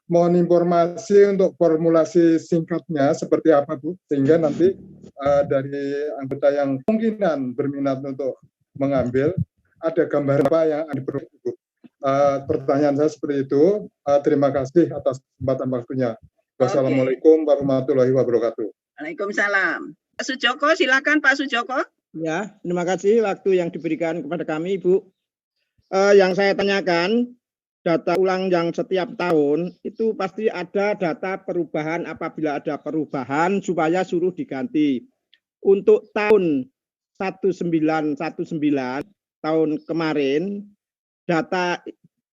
Mohon informasi untuk formulasi singkatnya seperti apa Bu, sehingga nanti dari anggota yang kemungkinan berminat untuk mengambil ada gambaran apa yang diperlukan Bu. Pertanyaan saya seperti itu. Terima kasih atas kesempatan waktunya. Wassalamualaikum warahmatullahi wabarakatuh. Waalaikumsalam. Pak Sujoko, silakan Pak Sujoko. Ya, terima kasih waktu yang diberikan kepada kami Ibu. Yang saya tanyakan, data ulang yang setiap tahun itu pasti ada data perubahan, apabila ada perubahan supaya suruh diganti. Untuk tahun 1919 tahun kemarin data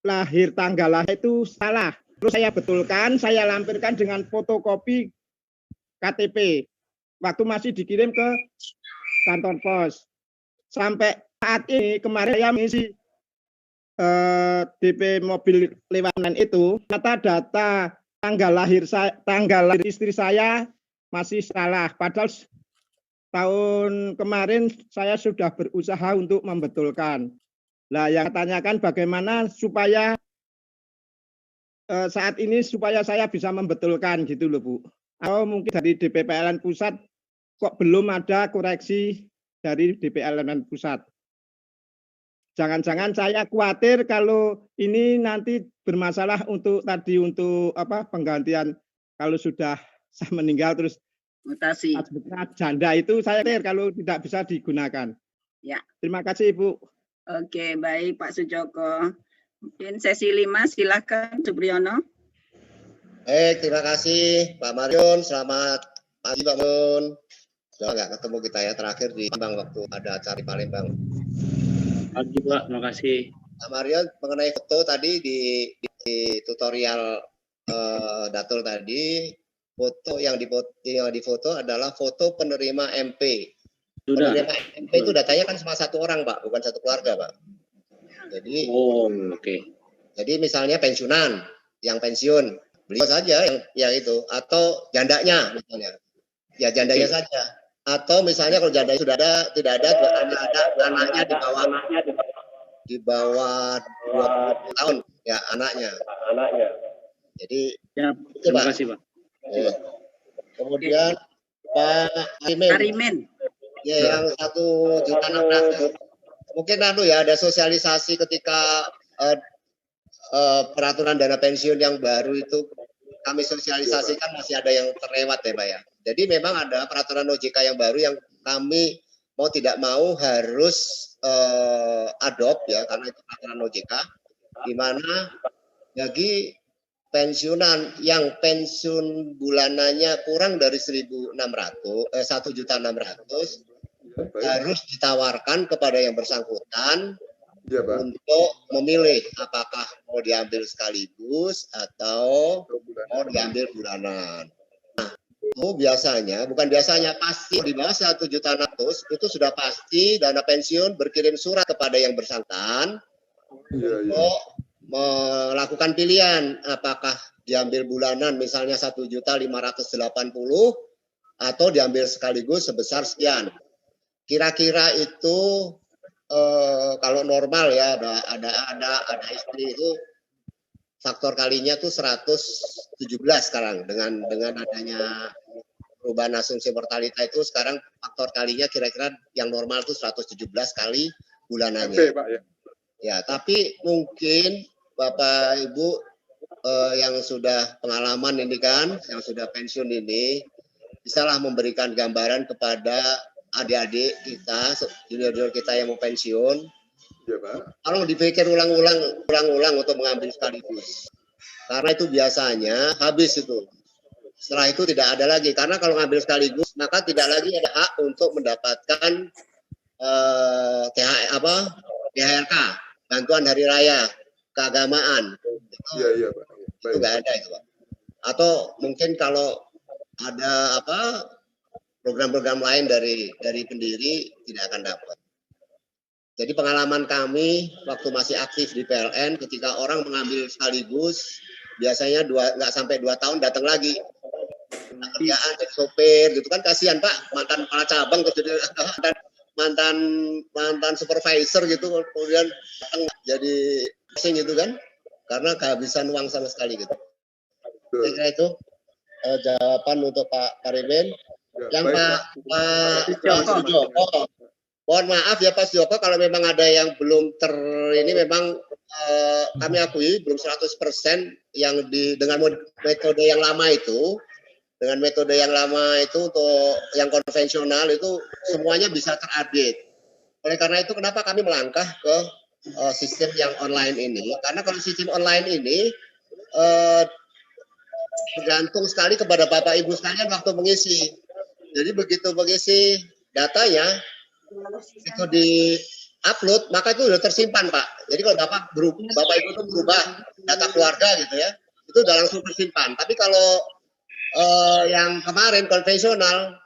tanggal lahir itu salah. Terus saya betulkan, saya lampirkan dengan fotokopi KTP. Waktu masih dikirim ke kantor pos. Sampai saat ini kemarin saya mengisi DP mobil lewanan itu, data tanggal lahir istri saya masih salah. Padahal tahun kemarin saya sudah berusaha untuk membetulkan. Nah, yang tanyakan bagaimana supaya saat ini supaya saya bisa membetulkan gitu loh Bu. Atau mungkin dari DPPLN pusat kok belum ada koreksi dari DPPLN pusat. Jangan-jangan saya khawatir kalau ini nanti bermasalah untuk penggantian kalau sudah saya meninggal terus mutasi janda itu saya khawatir kalau tidak bisa digunakan. Ya. Terima kasih Ibu. Oke, baik Pak Sujoko. Mungkin sesi 5 silakan Supriyono. Baik, terima kasih Pak Marion. Selamat pagi Pak Marion. Sudah nggak ketemu kita ya terakhir di Palembang waktu ada acara di Palembang. Pagi Pak, terima kasih. Pak Marion, mengenai foto tadi di tutorial Datul tadi, foto yang difoto adalah foto penerima MP. Sudah. Penerima MP itu datanya kan cuma satu orang Pak, bukan satu keluarga Pak. Jadi, oke. Jadi misalnya pensiunan, yang pensiun, beliau saja yang itu, atau jandanya misalnya, ya jandanya saja. Atau misalnya kalau jandanya sudah ada, tidak ada anaknya di bawah 20 tahun, ya anaknya. Jadi, ya, terima kasih Pak. Ya. Kemudian Pak Arimen. Ya, yang 1.600.000. Mungkin ada sosialisasi ketika peraturan dana pensiun yang baru itu kami sosialisasikan masih ada yang terlewat ya Pak ya. Jadi memang ada peraturan OJK yang baru yang kami mau tidak mau harus adopt ya karena itu peraturan OJK di mana bagi pensiunan yang pensiun bulanannya kurang dari 1.600 harus ditawarkan kepada yang bersangkutan untuk memilih apakah mau diambil sekaligus atau mau diambil bulanan. Nah, itu pasti di bawah 1.600.000 itu sudah pasti dana pensiun berkirim surat kepada yang bersangkutan untuk melakukan pilihan apakah diambil bulanan misalnya 1.580.000 atau diambil sekaligus sebesar sekian. Kira-kira itu kalau normal ya ada istri itu faktor kalinya tuh 117 sekarang dengan adanya perubahan asumsi mortalita itu sekarang faktor kalinya kira-kira yang normal tuh 117 kali bulanannya. Ya, tapi mungkin Bapak Ibu yang sudah pengalaman ini kan, yang sudah pensiun ini bisalah memberikan gambaran kepada adik-adik kita, junior-junior kita yang mau pensiun. Ya, Pak. Kalau dipikir ulang-ulang untuk mengambil sekaligus. Karena itu biasanya habis itu. Setelah itu tidak ada lagi. Karena kalau ngambil sekaligus, maka tidak lagi ada hak untuk mendapatkan THRK, bantuan hari raya, keagamaan. Iya, Pak. Itu nggak ada itu, Pak. Atau mungkin kalau ada program-program lain dari pendiri tidak akan dapat. Jadi pengalaman kami waktu masih aktif di PLN ketika orang mengambil sekaligus biasanya nggak sampai 2 tahun datang lagi. Kerjaan jadi sopir gitu kan kasihan Pak, mantan kepala cabang terus jadi mantan supervisor gitu kemudian datang jadi pusing gitu kan karena kehabisan uang sama sekali gitu. Saya kira itu jawaban untuk Pak Arimen. Yang Pak Joko. Mohon maaf ya Pak Joko kalau memang ada yang belum ini memang kami akui belum 100% yang dengan metode yang lama itu untuk yang konvensional itu semuanya bisa terupdate. Oleh karena itu kenapa kami melangkah ke sistem yang online ini? Karena kalau sistem online ini bergantung sekali kepada Bapak Ibu sekalian waktu mengisi. Jadi begitu mengisi datanya itu upload, maka itu sudah tersimpan, Pak. Jadi kalau Bapak Ibu itu berubah data keluarga gitu ya, itu sudah langsung tersimpan. Tapi kalau yang kemarin konvensional,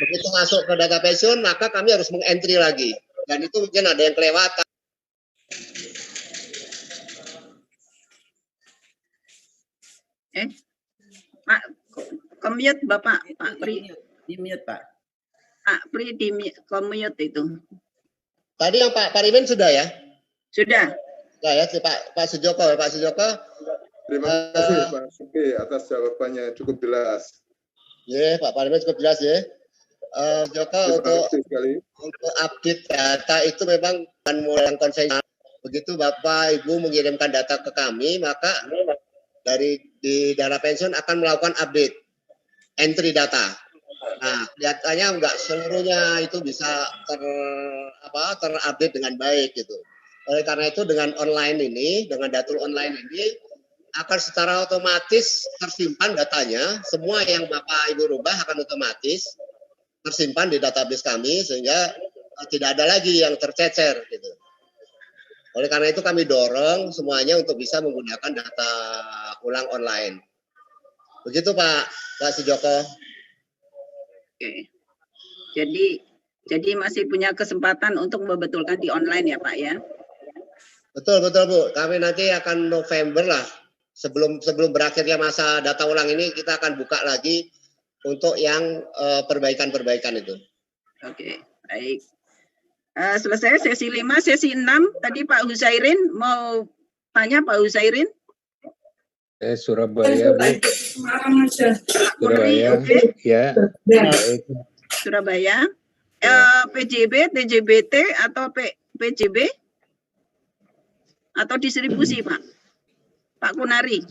begitu masuk ke data pensiun, maka kami harus mengentry lagi. Dan itu mungkin ada yang kelewatan. Pak, komut Bapak, Pak Pri. Di mute, Pak. Pak Pri di komut itu. Tadi yang Pak Parimin sudah ya? Sudah. Nah, ya, Pak Sujoko. Terima kasih Pak Suki atas jawabannya cukup jelas. Ya, Pak Parimin cukup jelas ya. Joko untuk update data itu memang bukan mulai yang konvensional. Begitu Bapak Ibu mengirimkan data ke kami, maka di dana pensiun akan melakukan update entry data. Nah, kelihatannya enggak seluruhnya itu bisa terupdate dengan baik gitu. Oleh karena itu dengan online ini, dengan Datul online ini akan secara otomatis tersimpan datanya. Semua yang Bapak Ibu rubah akan otomatis tersimpan di database kami sehingga tidak ada lagi yang tercecer gitu. Oleh karena itu kami dorong semuanya untuk bisa menggunakan data ulang online. Begitu Pak Sujoko. Oke. Jadi masih punya kesempatan untuk membetulkan di online ya Pak ya? Betul Bu. Kami nanti akan November lah. Sebelum berakhirnya masa data ulang ini kita akan buka lagi untuk yang perbaikan-perbaikan itu. Oke, baik. Selesai sesi 5, sesi 6. Tadi Pak Husairin mau tanya Pak Husairin? Surabaya, Bu. Surabaya, okay. Ya. Baik. Surabaya. PJB, TJBT atau PJB? Atau distribusi, Pak? Pak Kunari.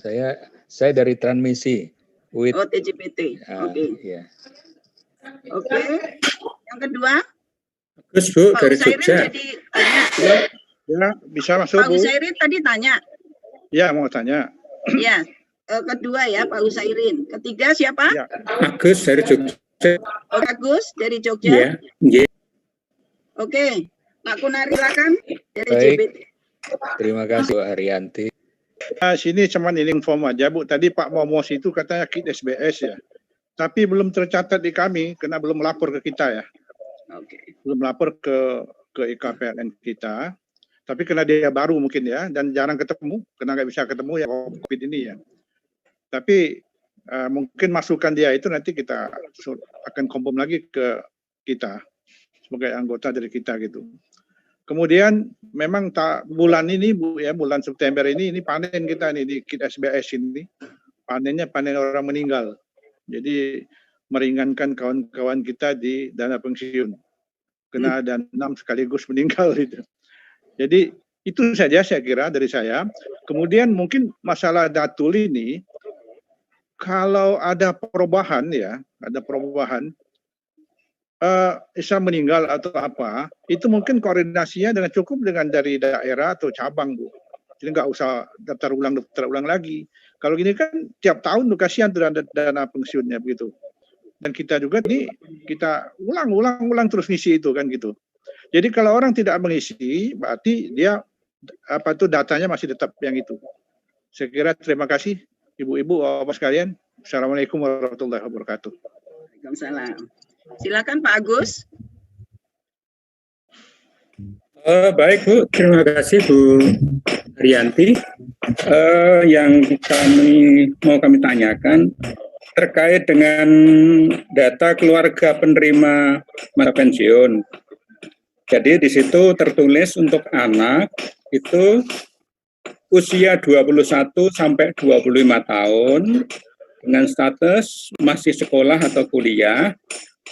Saya dari transmisi. Oh, TJBT. Oke. Ya. Oke. Yang kedua? Terus Bu, Pak dari Husairin Jogja. jadi tanya. Ya, bisa masuk Pak Bu. Husairin tadi tanya. Ya, mau tanya. Ya, kedua ya Pak Husairin. Ketiga siapa? Ya. Agus dari Jogja. Oh, Agus dari Jogja. Iya. Yeah. Oke, Pak Kunari silakan dari Baik. JBT. Terima kasih Bu Haryanti. Sini cuman ini inform aja Bu. Tadi Pak Momos itu katanya kit SBS ya. Tapi belum tercatat di kami karena belum melapor ke kita ya. Oke. Belum lapor ke IKPLN kita. Tapi karena dia baru mungkin ya dan jarang ketemu, karena nggak bisa ketemu ya COVID ini ya. Tapi mungkin masukan dia itu nanti kita akan confirm lagi ke kita sebagai anggota dari kita gitu. Kemudian memang bulan ini Bu ya, bulan September ini panen kita nih di kit SBS ini. Panennya panen orang meninggal. Jadi meringankan kawan-kawan kita di dana pensiun. Kena ada 6 sekaligus meninggal itu. Jadi itu saja saya kira dari saya. Kemudian mungkin masalah Datul ini kalau ada perubahan ya, bisa meninggal atau apa, itu mungkin koordinasinya dengan cukup dengan dari daerah atau cabang Bu. Jadi nggak usah daftar ulang lagi. Kalau gini kan tiap tahun tuh kasihan tuh dana pensiunnya begitu. Dan kita juga ini kita ulang terus ngisi itu kan gitu. Jadi kalau orang tidak mengisi, berarti dia datanya masih tetap yang itu. Saya kira terima kasih Ibu-ibu, Bapak sekalian. Assalamualaikum warahmatullahi wabarakatuh. Waalaikumsalam. Silakan Pak Agus. Baik Bu, terima kasih Bu Haryanti. Yang mau kami tanyakan terkait dengan data keluarga penerima masa pensiun. Jadi di situ tertulis untuk anak itu usia 21 sampai 25 tahun dengan status masih sekolah atau kuliah,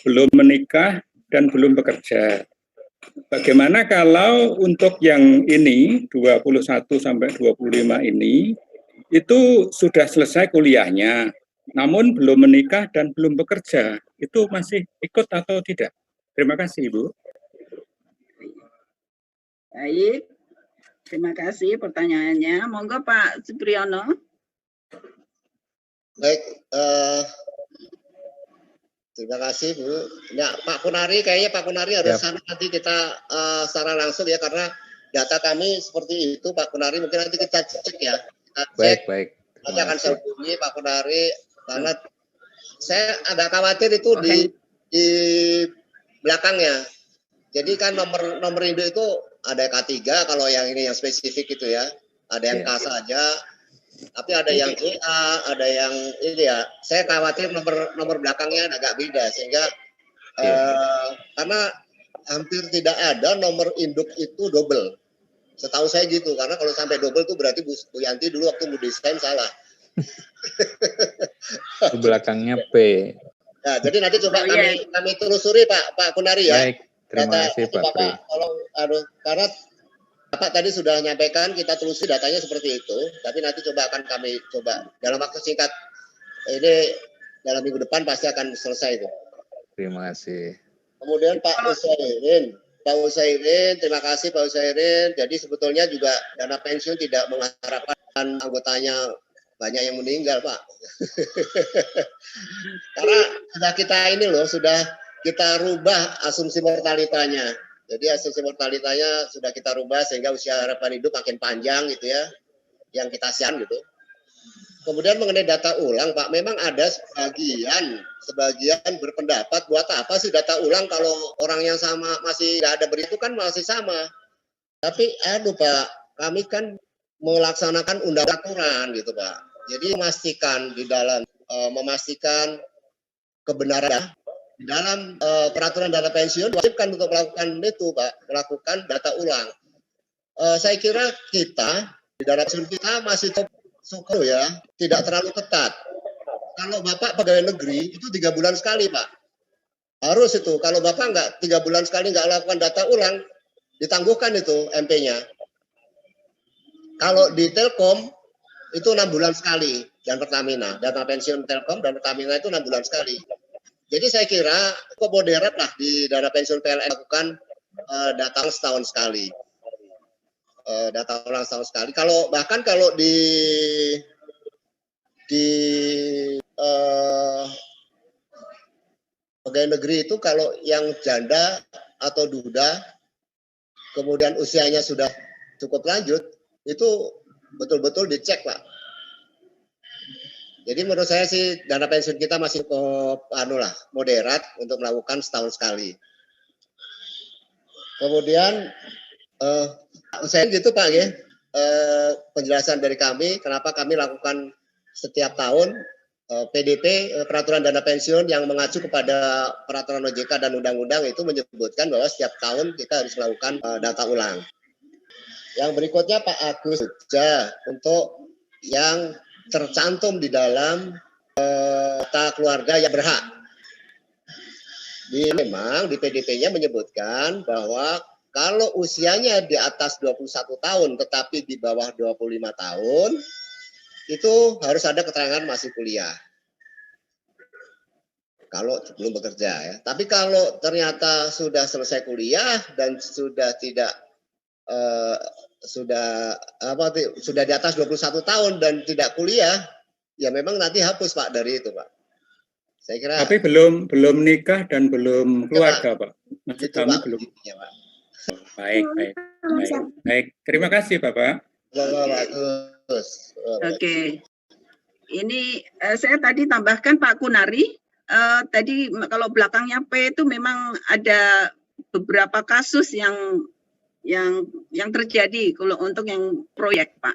belum menikah dan belum bekerja. Bagaimana kalau untuk yang ini 21 sampai 25 ini itu sudah selesai kuliahnya, namun belum menikah dan belum bekerja, itu masih ikut atau tidak? Terima kasih Ibu. Baik, terima kasih pertanyaannya. Monggo Pak Supriyono. Baik, Terima kasih Bu. Ya, Pak Kunari, kayaknya Pak Kunari harus sana nanti kita secara langsung ya, karena data kami seperti itu Pak Kunari. Mungkin nanti kita cek ya. Kita cek. Baik. Nanti akan saya hubungi Pak Kunari, karena saya agak khawatir itu di belakangnya. Jadi kan nomor induk itu ada K3 kalau yang ini yang spesifik itu ya. Ada yang K saja. Tapi ada yang GA, ada yang ini ya. Saya khawatir nomor belakangnya agak beda sehingga karena hampir tidak ada nomor induk itu double. Setahu saya gitu, karena kalau sampai double itu berarti Bu Yanti dulu waktu mendesain salah. Belakangnya P. Nah, jadi nanti coba kami telusuri Pak Kunari ya. Baik, terima kasih Pak Pri. Tolong, karena Bapak tadi sudah nyampaikan kita telusuri datanya seperti itu, tapi nanti coba akan kami coba dalam waktu singkat ini, dalam minggu depan pasti akan selesai itu. Terima kasih. Kemudian Pak Usairin, terima kasih Pak Usairin. Jadi sebetulnya juga dana pensiun tidak mengharapkan anggotanya banyak yang meninggal Pak. Karena sudah kita rubah asumsi mortalitanya. Jadi asumsi mortalitanya sudah kita rubah sehingga usia harapan hidup makin panjang gitu ya, yang kita siapkan gitu. Kemudian mengenai data ulang Pak, memang ada sebagian berpendapat buat apa sih data ulang kalau orang yang sama masih tidak ada beritu kan masih sama. Tapi Pak, kami kan melaksanakan undang-aturan gitu Pak. Jadi memastikan kebenaran di dalam peraturan dana pensiun wajibkan untuk melakukan itu Pak, melakukan data ulang. Saya kira kita di dana pensiun kita masih cukup ya, tidak terlalu ketat. Kalau Bapak pegawai negeri itu 3 bulan sekali Pak, harus itu. Kalau Bapak nggak 3 bulan sekali nggak lakukan data ulang, ditangguhkan itu MP-nya. Kalau di Telkom itu 6 bulan sekali, dan Pertamina, data pensiun Telkom dan Pertamina itu 6 bulan sekali. Jadi saya kira cukup moderat lah di dana pensiun PLN lakukan data setahun sekali. Data ulang setahun sekali. Bahkan kalau di pegawai negeri itu kalau yang janda atau duda kemudian usianya sudah cukup lanjut itu betul-betul dicek Pak. Jadi menurut saya sih dana pensiun kita masih cukup moderat untuk melakukan setahun sekali. Kemudian saya gitu Pak ya, penjelasan dari kami kenapa kami lakukan setiap tahun PDP peraturan dana pensiun yang mengacu kepada peraturan OJK dan undang-undang itu menyebutkan bahwa setiap tahun kita harus melakukan data ulang. Yang berikutnya Pak Agus untuk yang tercantum di dalam data keluarga yang berhak. Memang di PDP-nya menyebutkan bahwa kalau usianya di atas 21 tahun tetapi di bawah 25 tahun itu harus ada keterangan masih kuliah. Kalau belum bekerja ya. Tapi kalau ternyata sudah selesai kuliah dan sudah tidak sudah di atas 21 tahun dan tidak kuliah, ya memang nanti hapus Pak dari itu Pak. Saya kira. Tapi belum nikah dan belum keluarga Pak. Maksud kami belum. Ya, Pak. Baik. Terima kasih Bapak. Bagus. Oke. Ini saya tadi tambahkan Pak Kunari. Tadi kalau belakangnya P itu memang ada beberapa kasus yang terjadi kalau untuk yang proyek Pak.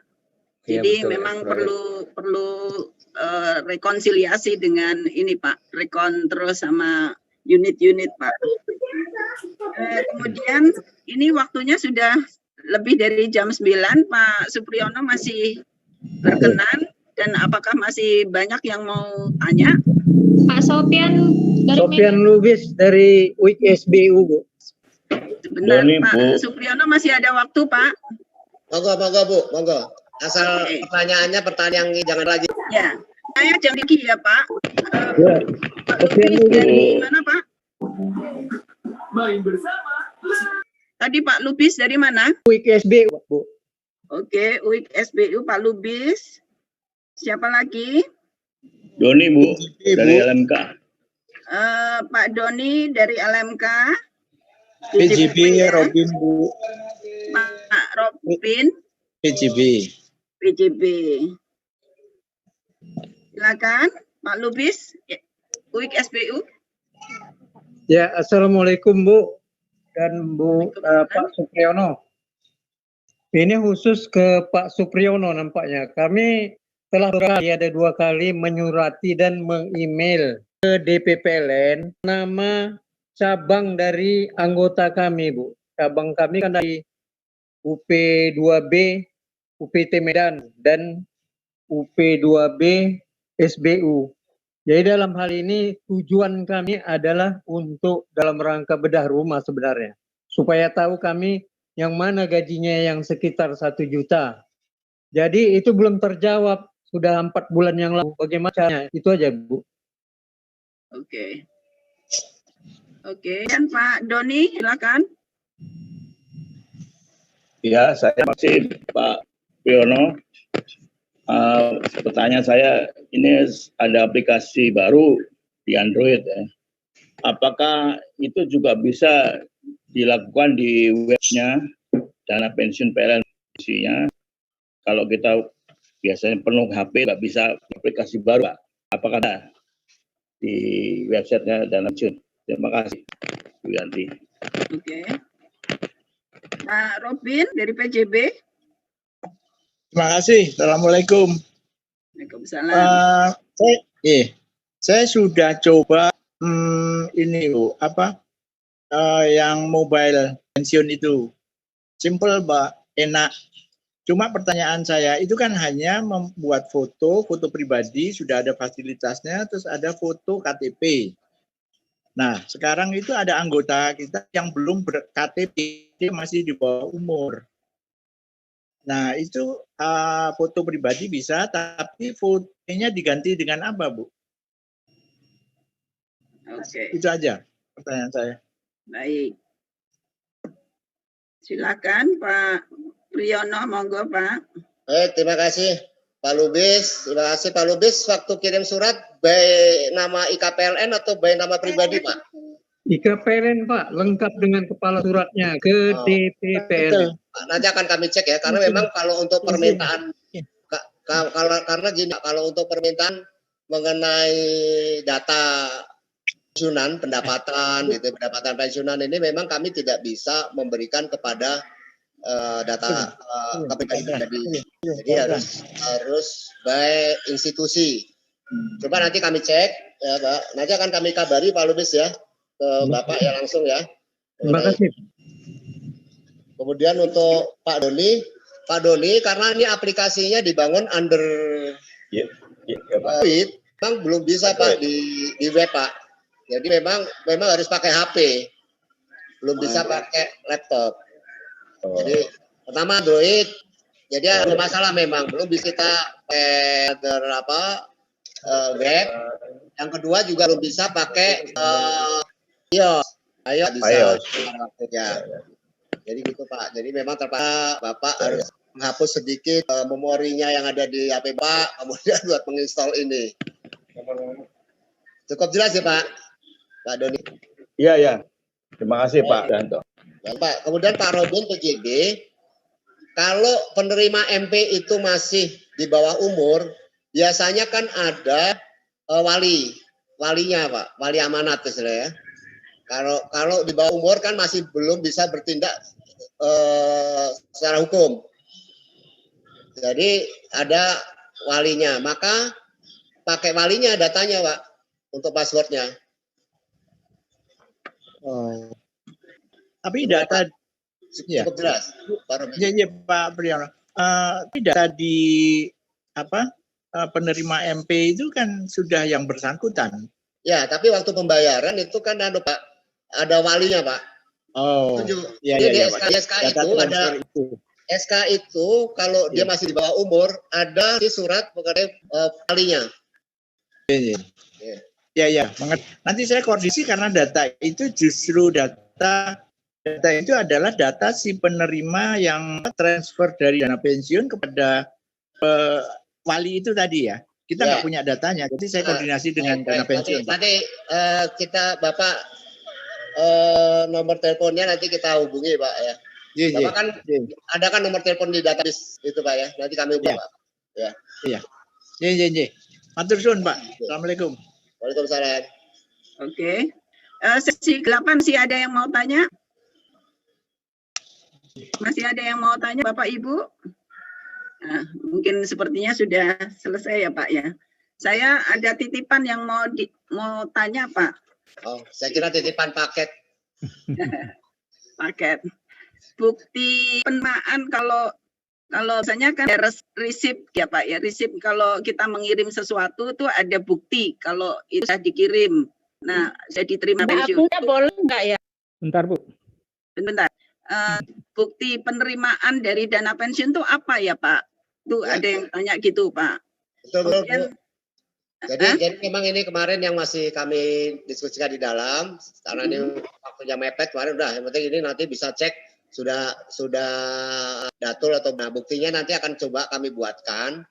Jadi betul, memang perlu rekonsiliasi dengan ini Pak, rekon terus sama unit-unit Pak. Kemudian ini waktunya sudah lebih dari jam 9, Pak Supriyono masih berkenan dan apakah masih banyak yang mau tanya? Pak Sofian dari Sofian Lubis dari UIK SBU Bu. Benar Pak Supriyono masih ada waktu Pak. Monggo. Asal pertanyaannya pertanyaan yang jangan lagi. Ya, saya jam lagi ya Pak. Ya. Pak Lubis dari mana Pak? Main bersama. Tadi Pak Lubis dari mana? UIK SBU Bu. Oke, UIK SBU Pak Lubis. Siapa lagi? Doni Bu, dari LMK. Pak Doni dari LMK. PJB ya. Robin Bu. Pak Robin. PJB. PJB. Silakan Pak Lubis, UIK SPU. Ya, Assalamualaikum Bu dan Pak Supriyono. Ini khusus ke Pak Supriyono nampaknya. Kami telah ada 2 kali menyurati dan meng-email ke DPPLN nama cabang dari anggota kami, Bu. Cabang kami kan dari UP2B, UPT Medan, dan UP2B SBU. Jadi dalam hal ini tujuan kami adalah untuk dalam rangka bedah rumah sebenarnya. Supaya tahu kami yang mana gajinya yang sekitar 1 juta. Jadi itu belum terjawab, sudah 4 bulan yang lalu. Bagaimana caranya? Itu aja, Bu. Oke. Oke, dan Pak Doni, silakan. Ya, saya masih Pak Priyono. Pertanyaan saya, ini ada aplikasi baru di Android ya. Apakah itu juga bisa dilakukan di webnya Dana Pensiun PLN isinya? Kalau kita biasanya penuh HP nggak bisa aplikasi baru, Pak. Apakah ada di websitenya Dana Pensiun? Terima kasih, Bu Yanti. Oke. Pak Robin dari PJB. Terima kasih. Assalamualaikum. Waalaikumsalam. Saya sudah coba ini Bu, yang mobile pensiun itu. Simple, Mbak, enak. Cuma pertanyaan saya itu kan hanya membuat foto pribadi, sudah ada fasilitasnya, terus ada foto KTP. Nah, sekarang itu ada anggota kita yang belum ber-KTP, masih di bawah umur. Nah, itu foto pribadi bisa, tapi fotonya diganti dengan apa, Bu? Oke. Itu aja pertanyaan saya. Baik. Silakan Pak Priyono, monggo Pak. Baik, terima kasih Pak Lubis. Terima kasih Pak Lubis. Waktu kirim surat, baik nama IKPLN atau baik nama pribadi, Pak? IKPLN, Pak, lengkap dengan kepala suratnya ke DPPLN. Nanti akan kami cek ya, karena memang kalau untuk permintaan, karena gini, kalau untuk permintaan mengenai data pensiunan, pendapatan, gitu, pendapatan pensiunan ini memang kami tidak bisa memberikan kepada data pribadi. Jadi harus by institusi. Coba nanti kami cek, ya Pak. Nanti akan kami kabari Pak Lubis ya ke Bapak ya langsung ya. Terima kasih. Kemudian untuk Pak Doni karena ini aplikasinya dibangun under Android, memang belum bisa Pak di web Pak. Jadi memang harus pakai HP, belum bisa pakai laptop. Jadi pertama Android, jadi ada masalah memang belum bisa kita web. Yang kedua juga belum bisa pakai iOS. Bisa waktunya. Jadi gitu Pak. Jadi memang terpaksa Bapak harus menghapus sedikit memorinya yang ada di HP Pak, kemudian buat menginstal ini. Cukup jelas ya Pak? Pak Doni. Iya, ya. Terima kasih Pak Danto. Pak, kemudian Pak Robin PJB, kalau penerima MP itu masih di bawah umur, biasanya kan ada walinya Pak, wali amanat istilahnya. Kalau di bawah umur kan masih belum bisa bertindak secara hukum. Jadi ada walinya, maka pakai walinya datanya Pak untuk passwordnya. Oh. Tapi data cukup jelas, Iya Pak Priyono. Data di penerima MP itu kan sudah yang bersangkutan. Ya, tapi waktu pembayaran itu kan ada Pak, ada walinya Pak. Oh. Iya, iya, SK itu ada SK itu kalau dia masih di bawah umur ada di surat mengenai walinya. Iya. Ya, nanti saya koordinasi karena data itu justru data itu adalah data si penerima yang transfer dari dana pensiun kepada wali itu tadi ya. kita Ya. nggak punya datanya. Jadi saya koordinasi dengan dana pensiun, Pak. Nanti kita Bapak nomor teleponnya nanti kita hubungi Pak ya. Iya, Bapak kan ada kan nomor telepon di database itu Pak ya. Nanti kami hubungi Pak. Ya. Iya. Iya. Matur suwun, Pak. Assalamualaikum. Waalaikumsalam. Oke. Sesi 8 sih ada yang mau tanya? Masih ada yang mau tanya Bapak Ibu? Nah, mungkin sepertinya sudah selesai ya Pak ya. Saya ada titipan yang mau tanya Pak. Oh, saya kira titipan paket. Paket. Bukti penerimaan kalau misalnya kan ada resip ya Pak ya. Resip kalau kita mengirim sesuatu itu ada bukti kalau itu sudah dikirim. Nah, saya diterima pensiun. Akunnya boleh nggak ya? Bentar Bu. Bentar. Bukti penerimaan dari dana pensiun itu apa ya Pak? Itu ada yang tanya gitu Pak. Betul, Kemudian, Jadi memang ini kemarin yang masih kami diskusikan di dalam, karena ini waktunya mepet kemarin udah. Yang penting ini nanti bisa cek sudah datul atau nah, buktinya nanti akan coba kami buatkan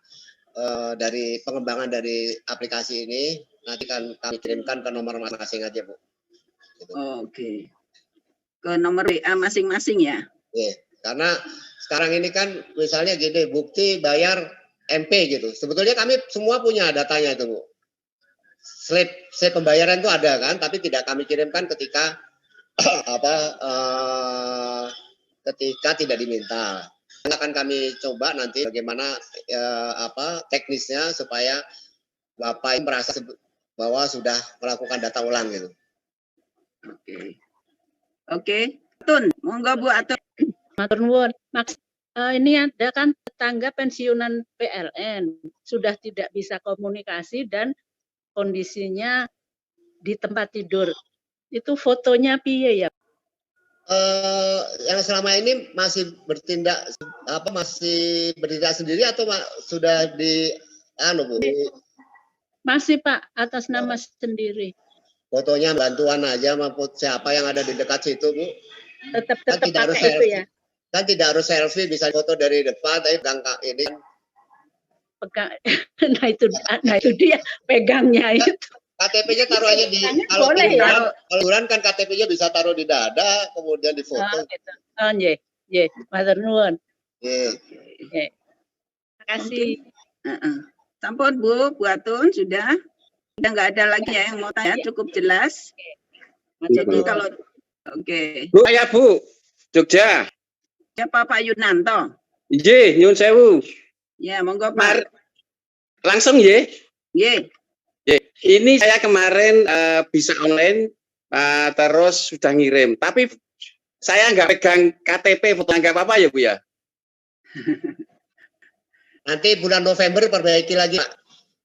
dari pengembangan dari aplikasi ini. Nanti kan kami kirimkan ke nomor masing-masing aja Bu. Gitu. Oke. Ke nomor WA masing-masing ya? Iya, karena sekarang ini kan misalnya gini, bukti bayar MP gitu. Sebetulnya kami semua punya datanya itu, Bu. Slip pembayaran itu ada kan, tapi tidak kami kirimkan ketika ketika tidak diminta. Akan kami coba nanti bagaimana teknisnya supaya Bapak merasa bahwa sudah melakukan data ulang gitu. Oke. Tun, monggo Bu Atun. Matur nuwun. Ini ada kan tetangga pensiunan PLN sudah tidak bisa komunikasi dan kondisinya di tempat tidur. Itu fotonya piye ya? Yang selama ini masih bertindak sendiri atau sudah di Bu? Masih Pak, atas nama sendiri. Fotonya bantuan aja maupun siapa yang ada di dekat situ Bu. Tetap tidak harus pakai itu ya. Kan tidak harus selfie, bisa foto dari depan, tapi pegang ini. Pegang, nah itu dia pegangnya itu. KTP-nya taruh aja di kalau liburan kan KTP-nya bisa taruh di dada, kemudian di foto. Oh, gitu. Oh, nggih, matur nuwun. Nggih. Terima kasih. Sampun Bu Atun sudah nggak ada lagi ya yang mau tanya, cukup jelas. Jadi kalau Bu, saya Bu, Jogja. Siapa Pak Yunanto? Nggih, nyuwun sewu. Ya, monggo Pak. Langsung nggih. Nggih. Ini saya kemarin bisa online terus sudah ngirim, tapi saya nggak pegang KTP, foto nggak apa-apa ya Bu ya? Nanti bulan November perbaiki lagi Pak.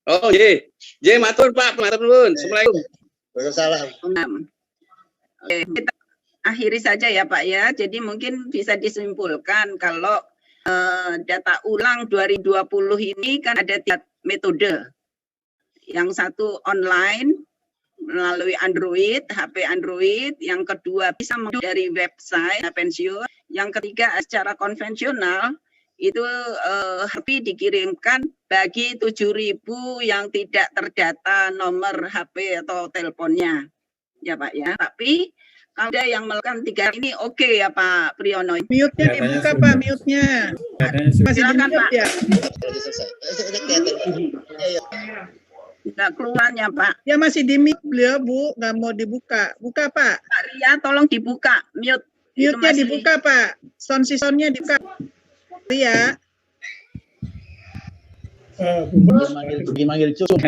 Oh iya, matur Pak, matur nuwun. Assalamualaikum. Waalaikumsalam. Oke, kita akhiri saja ya Pak ya. Jadi mungkin bisa disimpulkan kalau data ulang 2020 ini kan ada 3 metode. Yang satu online melalui Android, HP Android. Yang kedua bisa dari website pensiun. Yang ketiga secara konvensional itu HP dikirimkan bagi 7.000 yang tidak terdata nomor HP atau teleponnya. Ya Pak ya. Tapi kalau ada yang melakukan 3 ini oke ya Pak Priyono. Mute-nya dibuka Pak, mute-nya. Masih di mute ya? Enggak keluarnya Pak. Ya masih di mute beliau Bu, nggak mau dibuka. Buka Pak. Pak Ria tolong dibuka, mute. Mute-nya dibuka Pak. Sound-soundnya dibuka. Ria. Dimanggil cukup.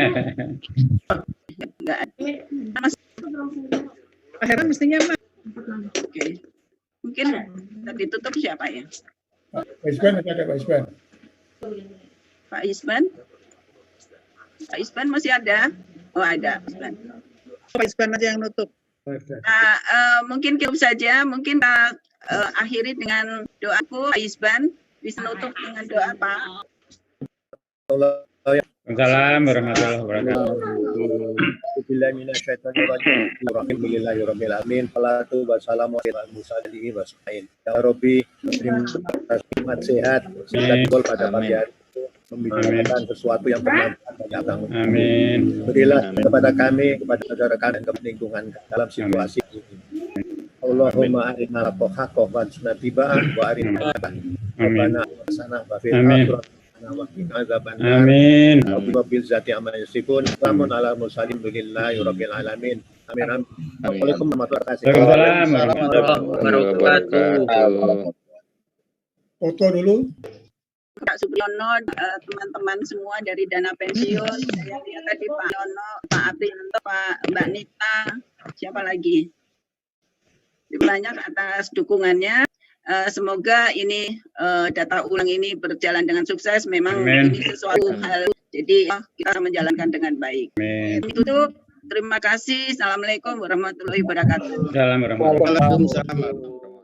Enggak ada. Akhirnya mestinya Pak. Oke. Mungkin ditutup siapa ya? Pak Isban ada Pak Isban. Pak Isban? Pak Isban masih ada? Oh ada. Pak Isban aja yang nutup. Nah, mungkin cukup saja. Mungkin kita akhiri dengan doaku. Pak Isban bisa nutup dengan doa Pak. Waalaikumsalam warahmatullahi wabarakatuh. Bismillahirrahmanirrahim. Salatu wassalamu ala mursalin wassain. Ya Rabbi, terima kasih sehat, sehat pada pagi hari. membicarakan sesuatu yang bermanfaat bagi abang. Amin. Berilah kepada kami, kepada saudara kami dan lingkungan dalam situasi ini. Allahumma arinal haqqa warzuqna tiba'ah wa arinal rabbana hasanah wa fil akhirati hasanah wa qina adzabannar. Amin. Rabbil zati amma yasifun. Salamun ala mursalin walhamdulillahi rabbil alamin. Amin. Assalamualaikum warahmatullahi wabarakatuh. Foto dulu. Pak Supriyono, teman-teman semua dari dana pensiun, saya lihat tadi Pak Yono, Pak Aprianto, Mbak Nita, siapa lagi? Terima banyak atas dukungannya. Semoga ini data ulang ini berjalan dengan sukses. Memang Amin. ini sesuatu hal, jadi kita menjalankan dengan baik. Amin. Itu terima kasih. Assalamualaikum warahmatullahi wabarakatuh. Assalamualaikum warahmatullahi wabarakatuh. Waalaikumsalam.